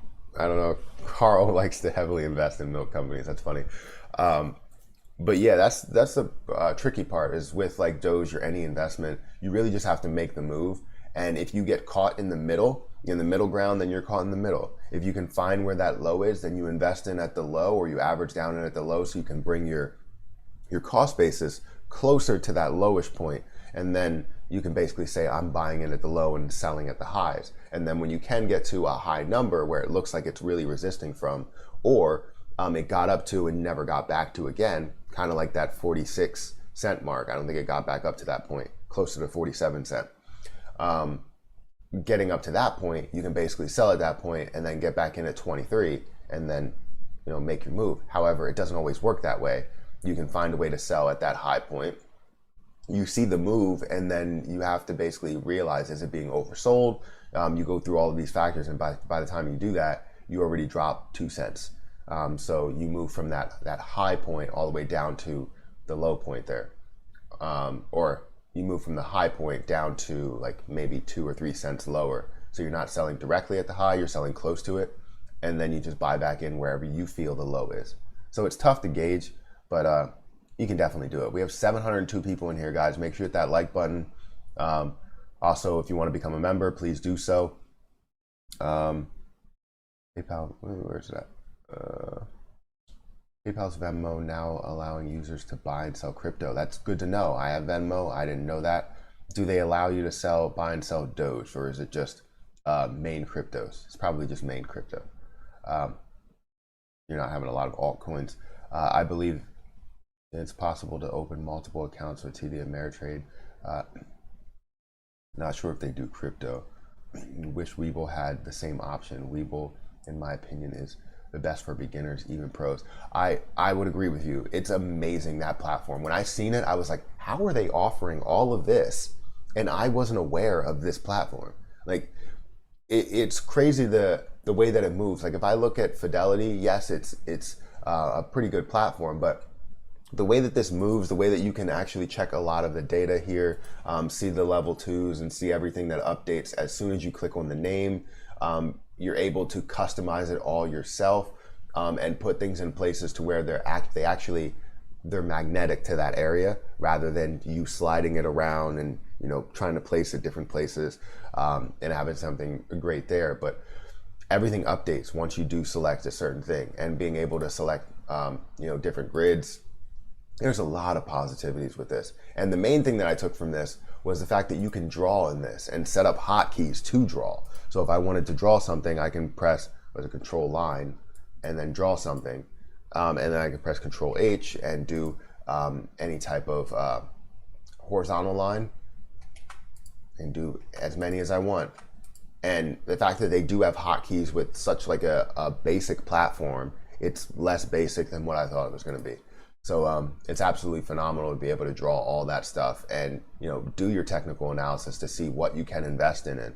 A: Carl likes to heavily invest in milk companies. That's funny. But yeah, that's the tricky part is with like Doge or any investment, you really just have to make the move. And if you get caught in the middle ground, then you're caught in the middle. If you can find where that low is, then you invest in at the low, or you average down in at the low, so you can bring your cost basis closer to that lowish point. And then you can basically say, I'm buying in at the low and selling at the highs. And then when you can get to a high number where it looks like it's really resisting from, or it got up to and never got back to again, kind of like that 46-cent mark. I don't think it got back up to that point, closer to 47 cent. Getting up to that point, you can basically sell at that point and then get back in at 23 and then, you know, make your move. However, it doesn't always work that way. You can find a way to sell at that high point. You see the move, and then you have to basically realize, is it being oversold? You go through all of these factors, and by the time you do that, you already dropped 2 cents. So you move from that high point all the way down to the low point there, or you move from the high point down to like maybe 2 or 3 cents lower. So you're not selling directly at the high, you're selling close to it, and then you just buy back in wherever you feel the low is. So it's tough to gauge, but you can definitely do it. We have 702 people in here, guys. Make sure you hit that like button. Also, if you want to become a member, please do so. PayPal, where's that? PayPal's Venmo now allowing users to buy and sell crypto. That's good to know. I have Venmo. I didn't know that. Do they allow you to buy and sell Doge, or is it just main cryptos? It's probably just main crypto. You're not having a lot of altcoins. I believe it's possible to open multiple accounts with TD Ameritrade. Not sure if they do crypto. Wish Webull had the same option. Webull, in my opinion, is the best for beginners, even pros. I would agree with you. It's amazing, that platform. When I seen it, I was like, how are they offering all of this? And I wasn't aware of this platform. Like, it's crazy the way that it moves. Like, if I look at Fidelity, yes, it's a pretty good platform, but the way that this moves, the way that you can actually check a lot of the data here, see the level 2s and see everything that updates as soon as you click on the name, you're able to customize it all yourself, and put things in places to where they're magnetic to that area, rather than you sliding it around and, you know, trying to place it different places, and having something great there. But everything updates once you do select a certain thing, and being able to select different grids. There's a lot of positivities with this. And the main thing that I took from this was the fact that you can draw in this and set up hotkeys to draw. So if I wanted to draw something, I can press a control line and then draw something. and then I can press Control H and do any type of horizontal line and do as many as I want. And the fact that they do have hotkeys with such like a basic platform, it's less basic than what I thought it was going to be. So it's absolutely phenomenal to be able to draw all that stuff and, you know, do your technical analysis to see what you can invest in.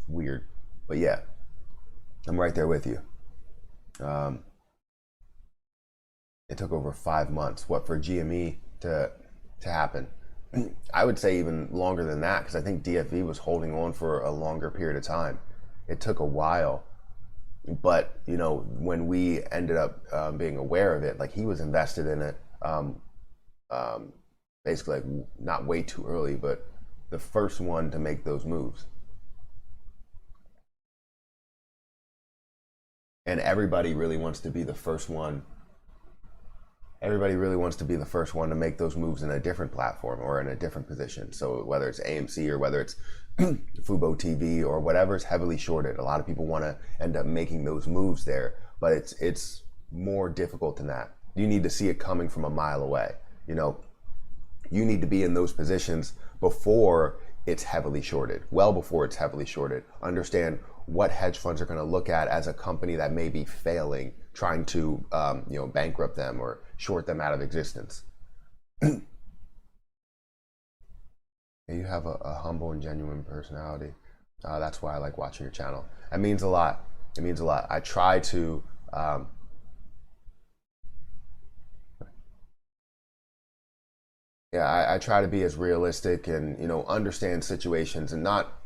A: Weird, but yeah, I'm right there with you. It took over 5 months, what, for GME to happen. I would say even longer than that, because I think DFV was holding on for a longer period of time. It took a while, but you know, when we ended up being aware of it, like he was invested in it, basically like not way too early, but the first one to make those moves. And everybody really wants to be the first one. Everybody really wants to be the first one to make those moves in a different platform or in a different position. So whether it's AMC or whether it's Fubo TV or whatever is heavily shorted, a lot of people want to end up making those moves there, but it's more difficult than that. You need to see it coming from a mile away. You know, you need to be in those positions before it's heavily shorted, well before it's heavily shorted. Understand what hedge funds are going to look at as a company that may be failing, trying to you know, bankrupt them or short them out of existence. You have a humble and genuine personality. That's why I like watching your channel. That means a lot. It means a lot. I try to I try to be as realistic and, you know, understand situations and not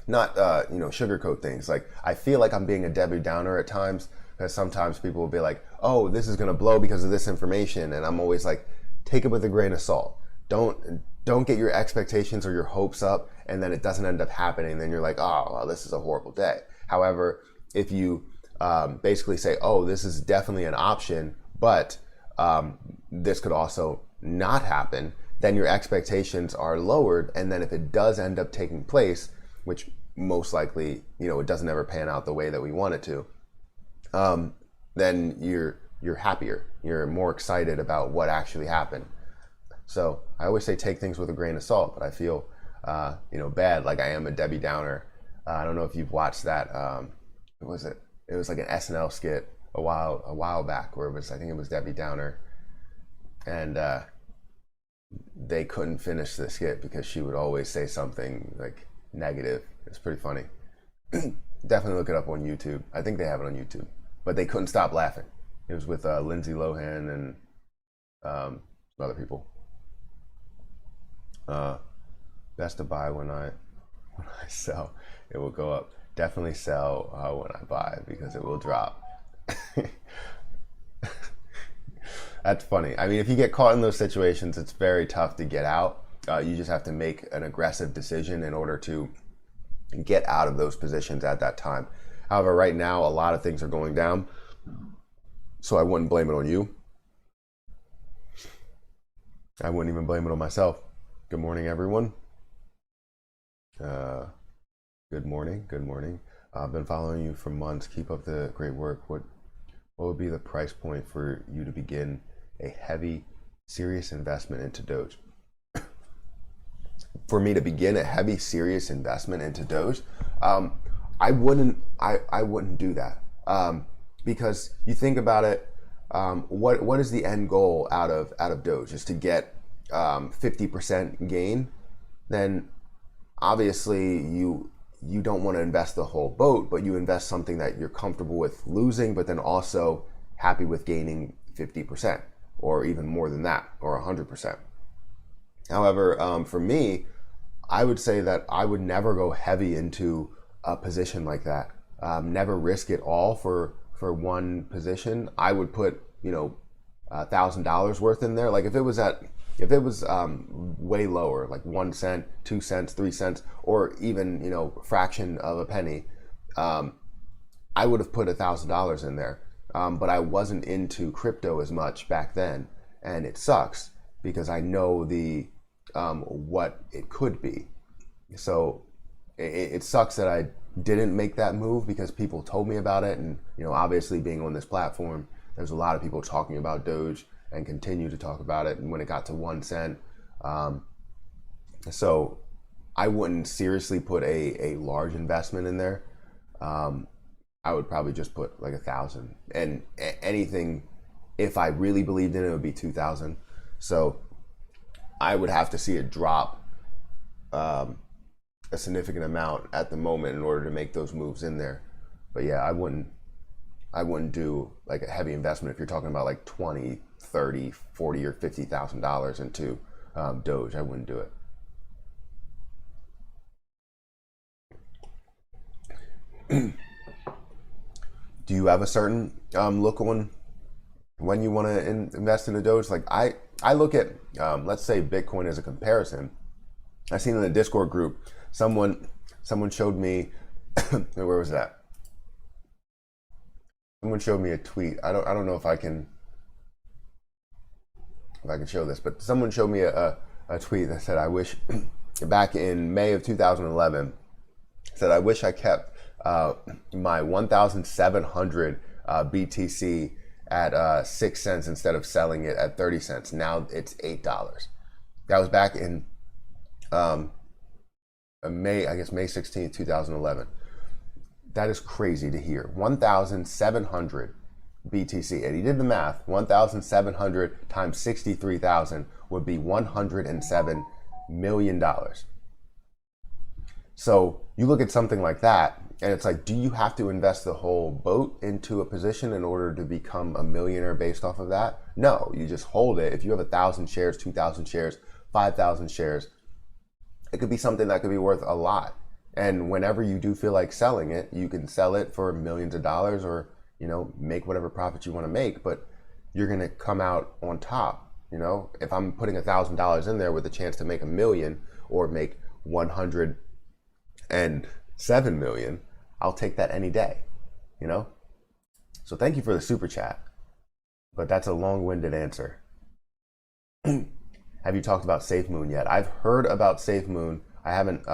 A: you know, sugarcoat things. Like, I feel like I'm being a Debbie Downer at times, because sometimes people will be like, oh, this is going to blow because of this information. And I'm always like, take it with a grain of salt. Don't get your expectations or your hopes up and then it doesn't end up happening. Then you're like, oh, well, this is a horrible day. However, if you basically say, oh, this is definitely an option, but this could also not happen, then your expectations are lowered. And then if it does end up taking place, which most likely, you know, it doesn't ever pan out the way that we want it to, then you're happier. You're more excited about what actually happened. So I always say take things with a grain of salt, but I feel, you know, bad, like I am a Debbie Downer. I don't know if you've watched that. What was it? It was like an SNL skit a while back where it was, I think it was Debbie Downer, and they couldn't finish the skit because she would always say something like negative. It's pretty funny. Definitely look it up on YouTube. I think they have it on YouTube, but they couldn't stop laughing. It was with Lindsay Lohan and some other people. Best to buy when I sell, it will go up. Definitely sell when I buy because it will drop. That's funny. I mean, if you get caught in those situations, it's very tough to get out. You just have to make an aggressive decision in order to get out of those positions at that time. However, right now, a lot of things are going down, so I wouldn't blame it on you. I wouldn't even blame it on myself. Good morning, everyone. Good morning. Good morning. I've been following you for months. Keep up the great work. What would be the price point for you to begin a heavy, serious investment into Doge? For me to begin a heavy, serious investment into Doge, I wouldn't do that, because you think about it. What is the end goal out of Doge? Is to get 50% gain? Then obviously you don't want to invest the whole boat, but you invest something that you're comfortable with losing, but then also happy with gaining 50% or even more than that, or 100%. However, for me, I would say that I would never go heavy into a position like that. Never risk it all for one position. I would put, you know, $1,000 worth in there. Like if it was way lower, like 1 cent, 2 cents, 3 cents, or even, you know, fraction of a penny, I would have put $1,000 in there. But I wasn't into crypto as much back then, and it sucks because I know the what it could be. So it sucks that I didn't make that move because people told me about it. And, you know, obviously being on this platform, there's a lot of people talking about Doge and continue to talk about it. And when it got to 1 cent, so I wouldn't seriously put a large investment in there. I would probably just put like 1,000, and anything, if I really believed in it, it would be 2,000. So I would have to see it drop a significant amount at the moment in order to make those moves in there. But yeah, I wouldn't do like a heavy investment if you're talking about like 20, 30, 40 or $50,000 into Doge. I wouldn't do it. Do you have a certain look on when you want to invest in a Doge? Like I look at, let's say Bitcoin as a comparison. I seen in the Discord group, someone showed me, where was that? Someone showed me a tweet. I don't know if I can show this, but someone showed me a tweet that said, I wish, back in May of 2011, said, I wish I kept my 1,700 BTC at 6 cents instead of selling it at 30 cents. Now it's $8. That was back in May 16th, 2011. That is crazy to hear. 1,700 BTC. And he did the math. 1,700 times 63,000 would be $107 million. So you look at something like that, and it's like, do you have to invest the whole boat into a position in order to become a millionaire based off of that? No, you just hold it. If you have 1,000 shares, 2,000 shares, 5,000 shares, it could be something that could be worth a lot. And whenever you do feel like selling it, you can sell it for millions of dollars, or, you know, make whatever profit you want to make, but you're going to come out on top. You know, if I'm putting $1,000 in there with a chance to make $1 million or make 107 million, I'll take that any day, you know? So thank you for the super chat, but that's a long-winded answer. Have you talked about SafeMoon yet? I've heard about SafeMoon. I haven't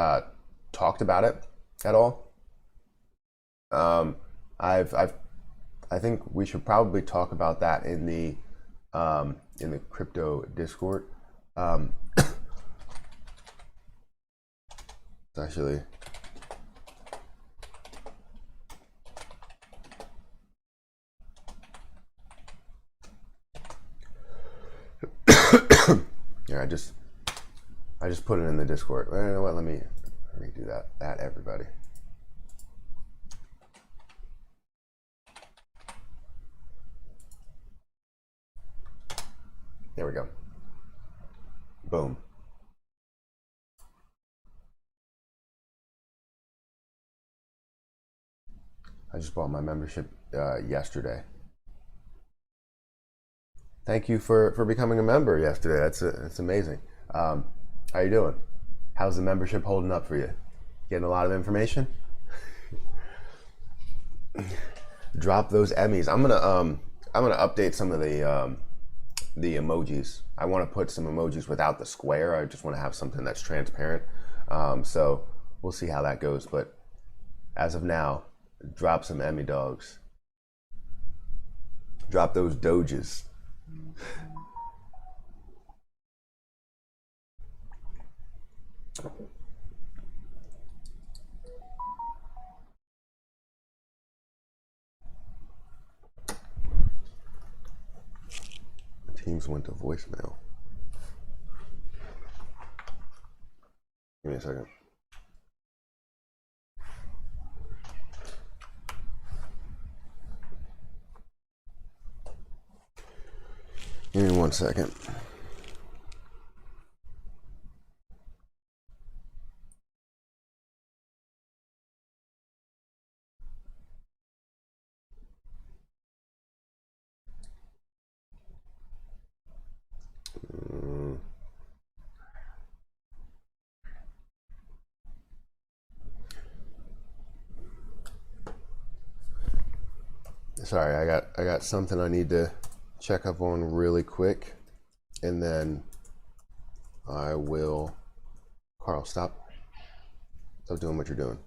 A: talked about it at all. I think we should probably talk about that in the crypto Discord. Actually, yeah, I just put it in the Discord. You know what? Let me do that. Everybody. There we go. Boom. I just bought my membership yesterday. Thank you for becoming a member yesterday. That's amazing. How you doing? How's the membership holding up for you? Getting a lot of information? Drop those Emmys. I'm gonna update some of the emojis. I want to put some emojis without the square. I just want to have something that's transparent. So we'll see how that goes. But as of now, drop some Emmy dogs. Drop those Doges. Teams went to voicemail. Give me a second. Give me 1 second. Sorry, I got something I need to check up on really quick, and then I will. Carl, stop Stop doing what you're doing.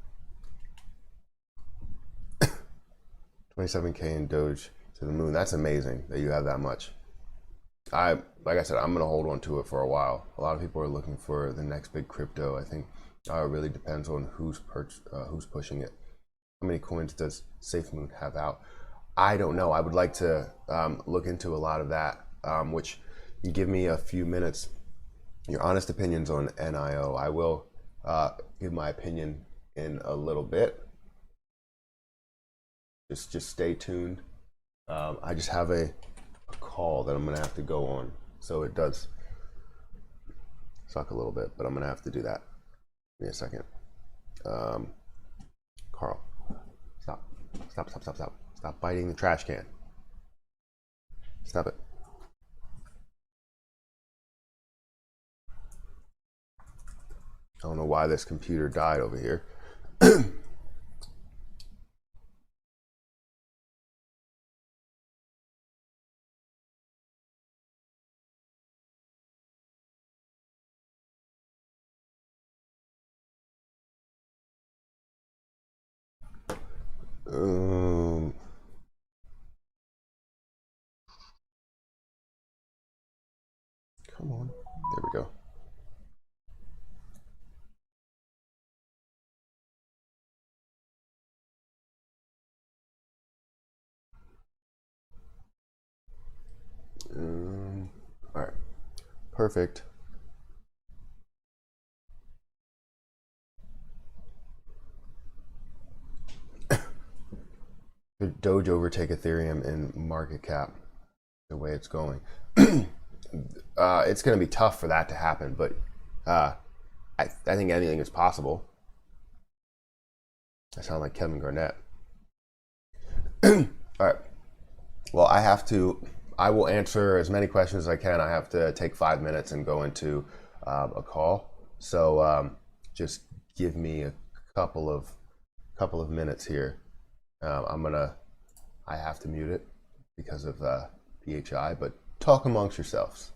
A: 27K in Doge to the moon. That's amazing that you have that much. Like I said, I'm gonna hold on to it for a while. A lot of people are looking for the next big crypto. I think it really depends on who's pushing it. How many coins does SafeMoon have out? I don't know. I would like to look into a lot of that, which you give me a few minutes. Your honest opinions on NIO. I will give my opinion in a little bit. Just stay tuned. I just have a call that I'm gonna have to go on, so it does suck a little bit, but I'm gonna have to do that. Give me a second. Carl, stop biting the trash can. Stop it. I don't know why this computer died over here. Come on. There we go. All right. Perfect. Could Doge overtake Ethereum in market cap the way it's going? It's going to be tough for that to happen, but I think anything is possible. I sound like Kevin Garnett. All right. Well, I will answer as many questions as I can. I have to take 5 minutes and go into a call. So just give me a couple of minutes here. I have to mute it because of PHI, but talk amongst yourselves.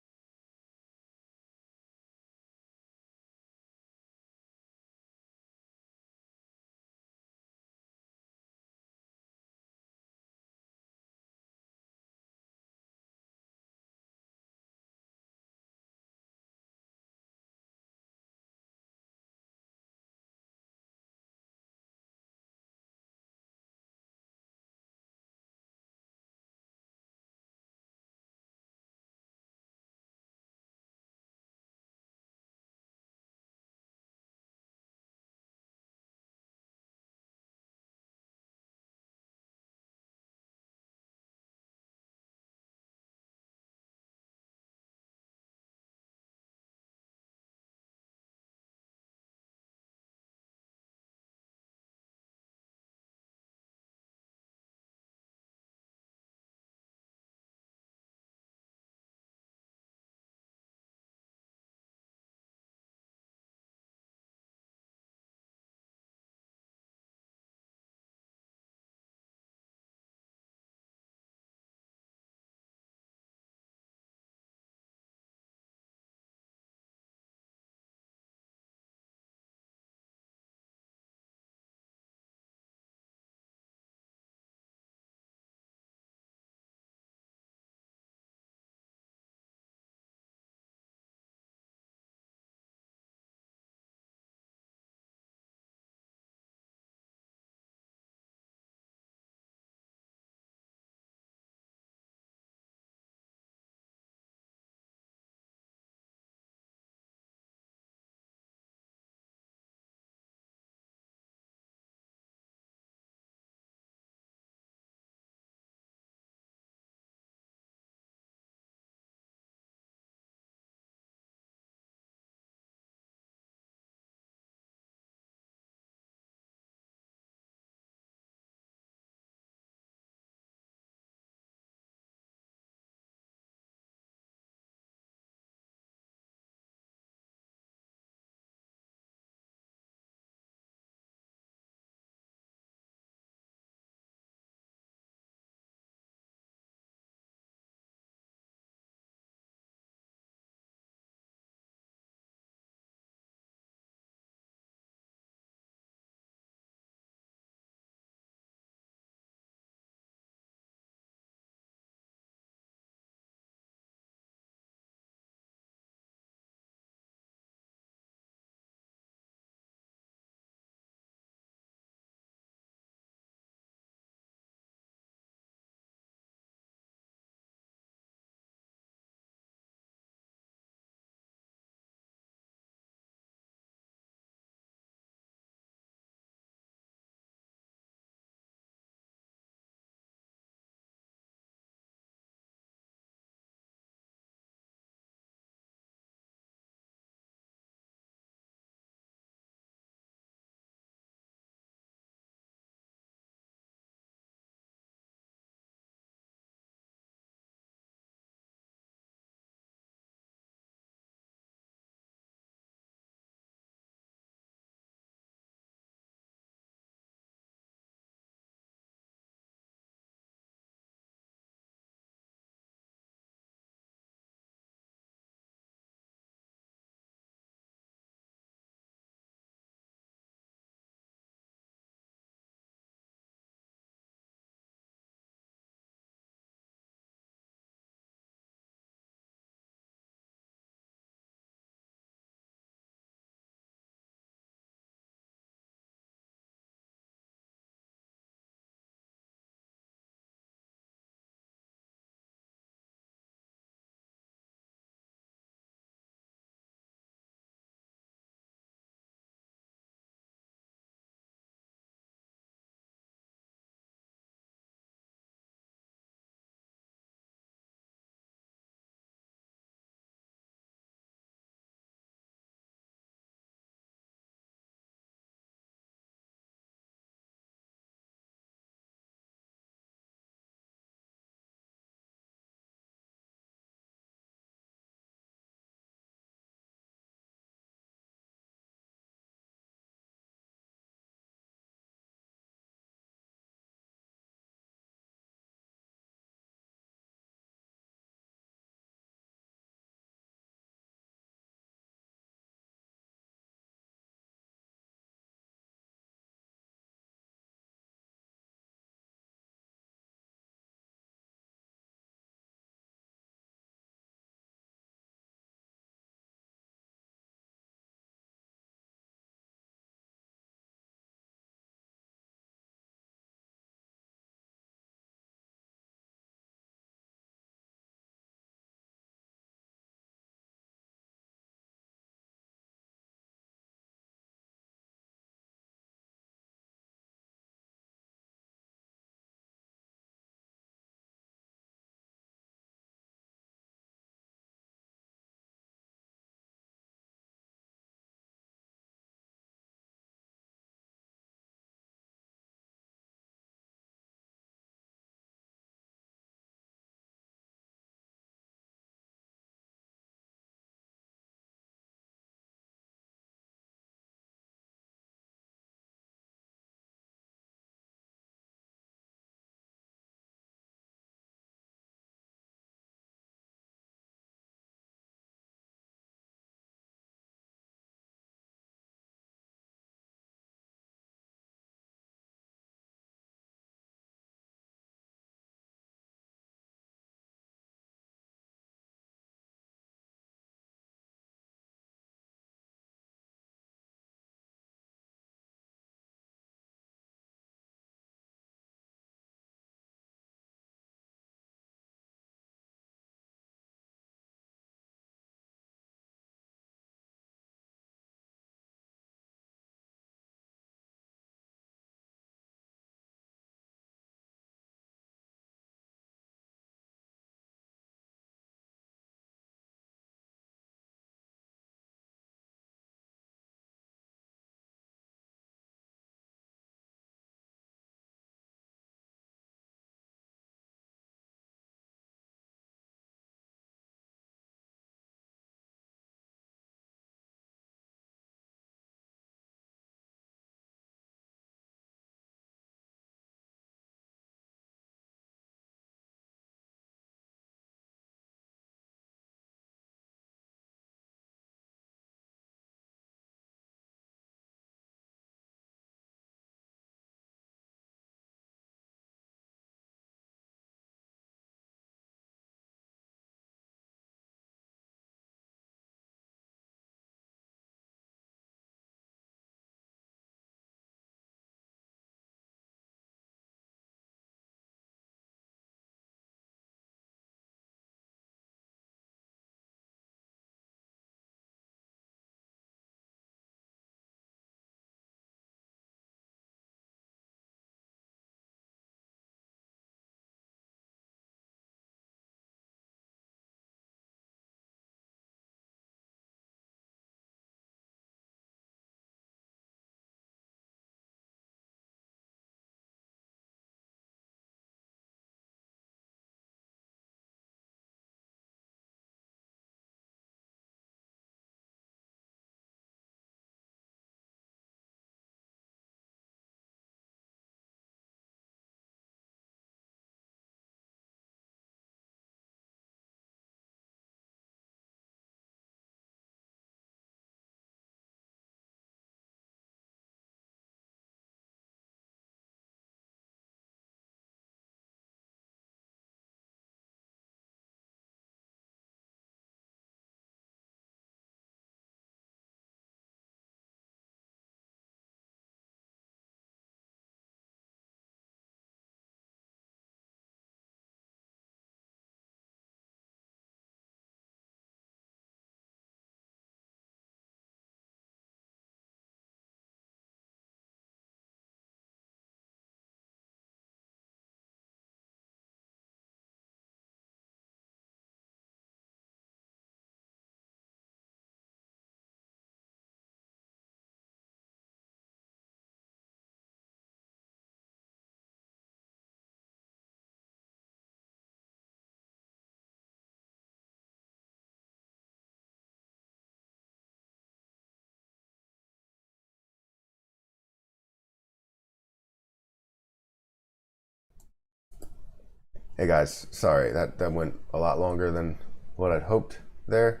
A: Hey guys, sorry that went a lot longer than what I'd hoped there.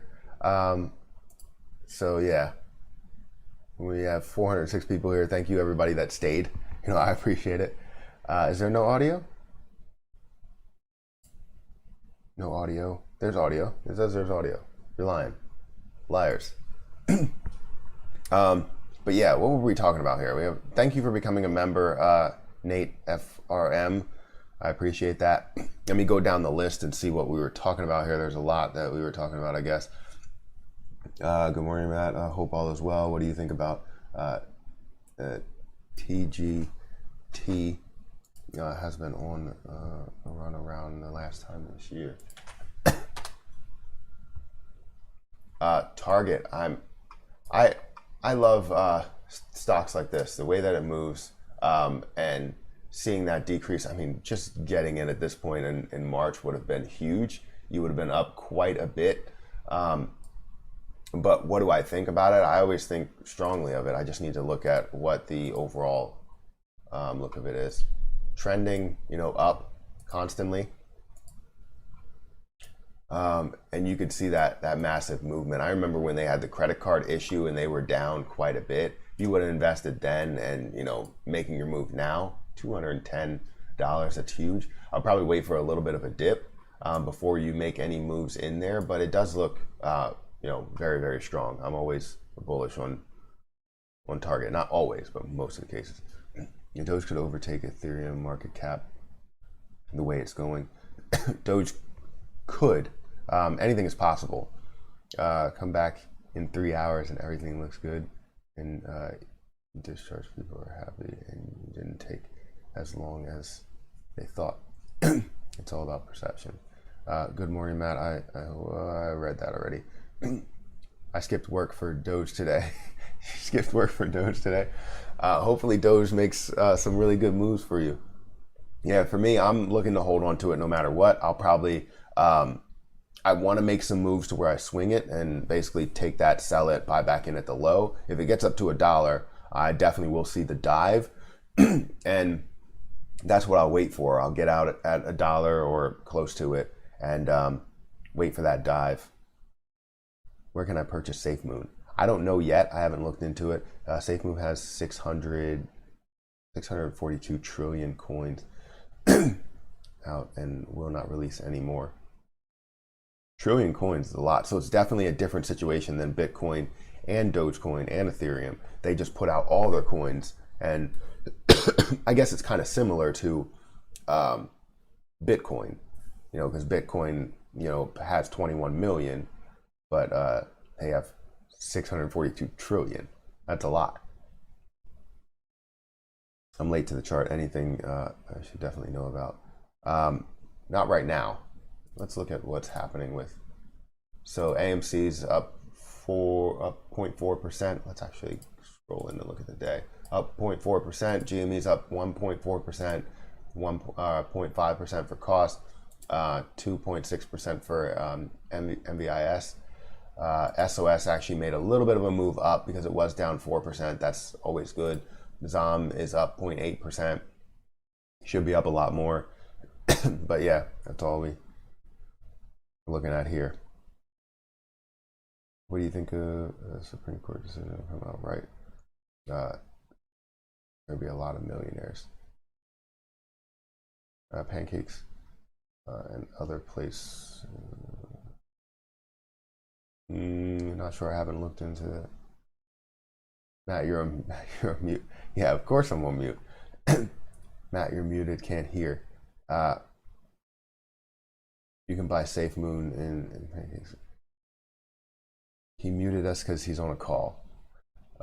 A: So yeah, we have 406 people here. Thank you everybody that stayed. I appreciate it. Is there no audio? No audio. There's audio. It says there's audio. You're lying. Liars. But yeah, what were we talking about here? Thank you for becoming a member, Nate FRM. I appreciate that. Let me go down the list and see what we were talking about here. There's a lot that we were talking about, I guess. Good morning, Matt. I hope all is well. What do you think about TGT? Has been on a run around the last time this year. Target. I love stocks like this. The way that it moves and seeing that decrease. I mean, just getting in at this point in March would have been huge. You would have been up quite a bit. But what do I think about it? I always think strongly of it. I just need to look at what the overall look of it is. Trending, up constantly. And you could see that massive movement. I remember when they had the credit card issue and they were down quite a bit. You would have invested then and, making your move now, $210, that's huge. I'll probably wait for a little bit of a dip before you make any moves in there, but it does look, very, very strong. I'm always bullish on Target. Not always, but most of the cases. Doge could overtake Ethereum market cap the way it's going. Doge could. Anything is possible. Come back in 3 hours and everything looks good. And discharge people are happy and you didn't take as long as they thought. It's all about perception. Good morning, Matt. I read that already. I skipped work for Doge today. Skipped work for Doge today. Hopefully Doge makes some really good moves for you. Yeah, for me, I'm looking to hold on to it no matter what. I'll probably, I want to make some moves to where I swing it and basically take that, sell it, buy back in at the low. If it gets up to $1, I definitely will see the dive. And that's what I'll wait for. I'll get out at $1 or close to it and wait for that dive. Where can I purchase SafeMoon? I don't know yet. I haven't looked into it. SafeMoon has 642 trillion coins out and will not release any more. Trillion coins is a lot. So it's definitely a different situation than Bitcoin and Dogecoin and Ethereum. They just put out all their coins. And I guess it's kind of similar to Bitcoin, because Bitcoin, has 21 million, but they have 642 trillion. That's a lot. I'm late to the chart. Anything I should definitely know about? Not right now. Let's look at what's happening with. So AMC's up 0.4%. Let's actually scroll in and look at the day. Up 0.4%. GME's up 1.4%. 1.5% for cost. 2.6% for MVIS. SOS actually made a little bit of a move up because it was down 4%. That's always good. ZOM is up 0.8%. Should be up a lot more. But yeah, that's all we're looking at here. What do you think of the Supreme Court decision will come out right? There'll be a lot of millionaires. Pancakes and other place. Not sure. I haven't looked into that. Matt, you're on mute. Yeah, of course I'm on mute. Matt, you're muted. Can't hear. You can buy SafeMoon and pancakes. He muted us because he's on a call.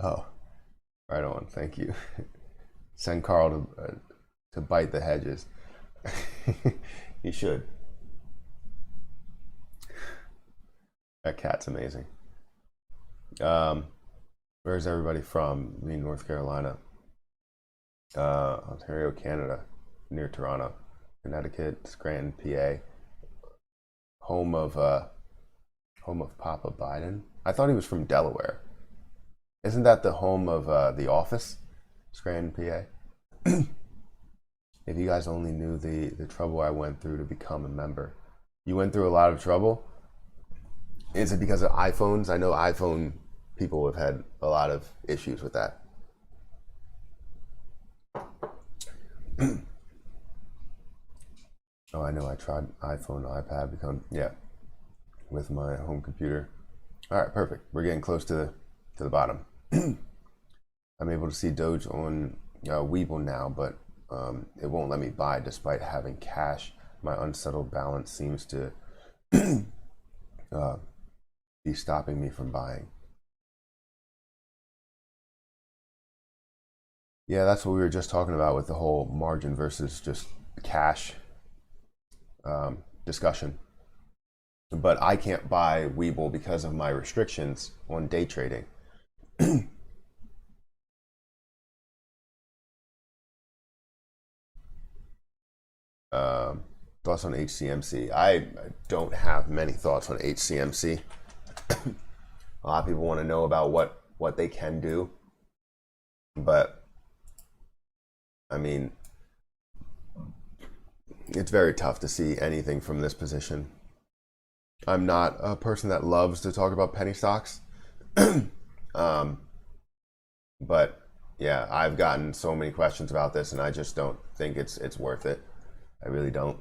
A: Oh, right on. Thank you. Send Carl to bite the hedges. He should. That cat's amazing. Where's everybody from? Me, North Carolina. Ontario, Canada, near Toronto. Connecticut, Scranton, PA. Home of Papa Biden. I thought he was from Delaware. Isn't that the home of The Office? Scranton, PA. If you guys only knew the trouble I went through to become a member. You went through a lot of trouble. Is it because of iPhones? I know iPhone people have had a lot of issues with that. Oh, I know. I tried iPhone, iPad, with my home computer. All right, perfect. We're getting close to the bottom. I'm able to see Doge on Webull now, but it won't let me buy despite having cash. My unsettled balance seems to be stopping me from buying. Yeah, that's what we were just talking about with the whole margin versus just cash discussion. But I can't buy Webull because of my restrictions on day trading. Thoughts on HCMC? I don't have many thoughts on HCMC. A lot of people want to know about what they can do, but I mean, it's very tough to see anything from this position. I'm not a person that loves to talk about penny stocks, but yeah, I've gotten so many questions about this, and I just don't think it's worth it. I really don't.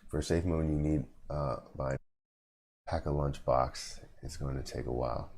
A: For a safe moon, you need buy pack a lunch box. It's going to take a while.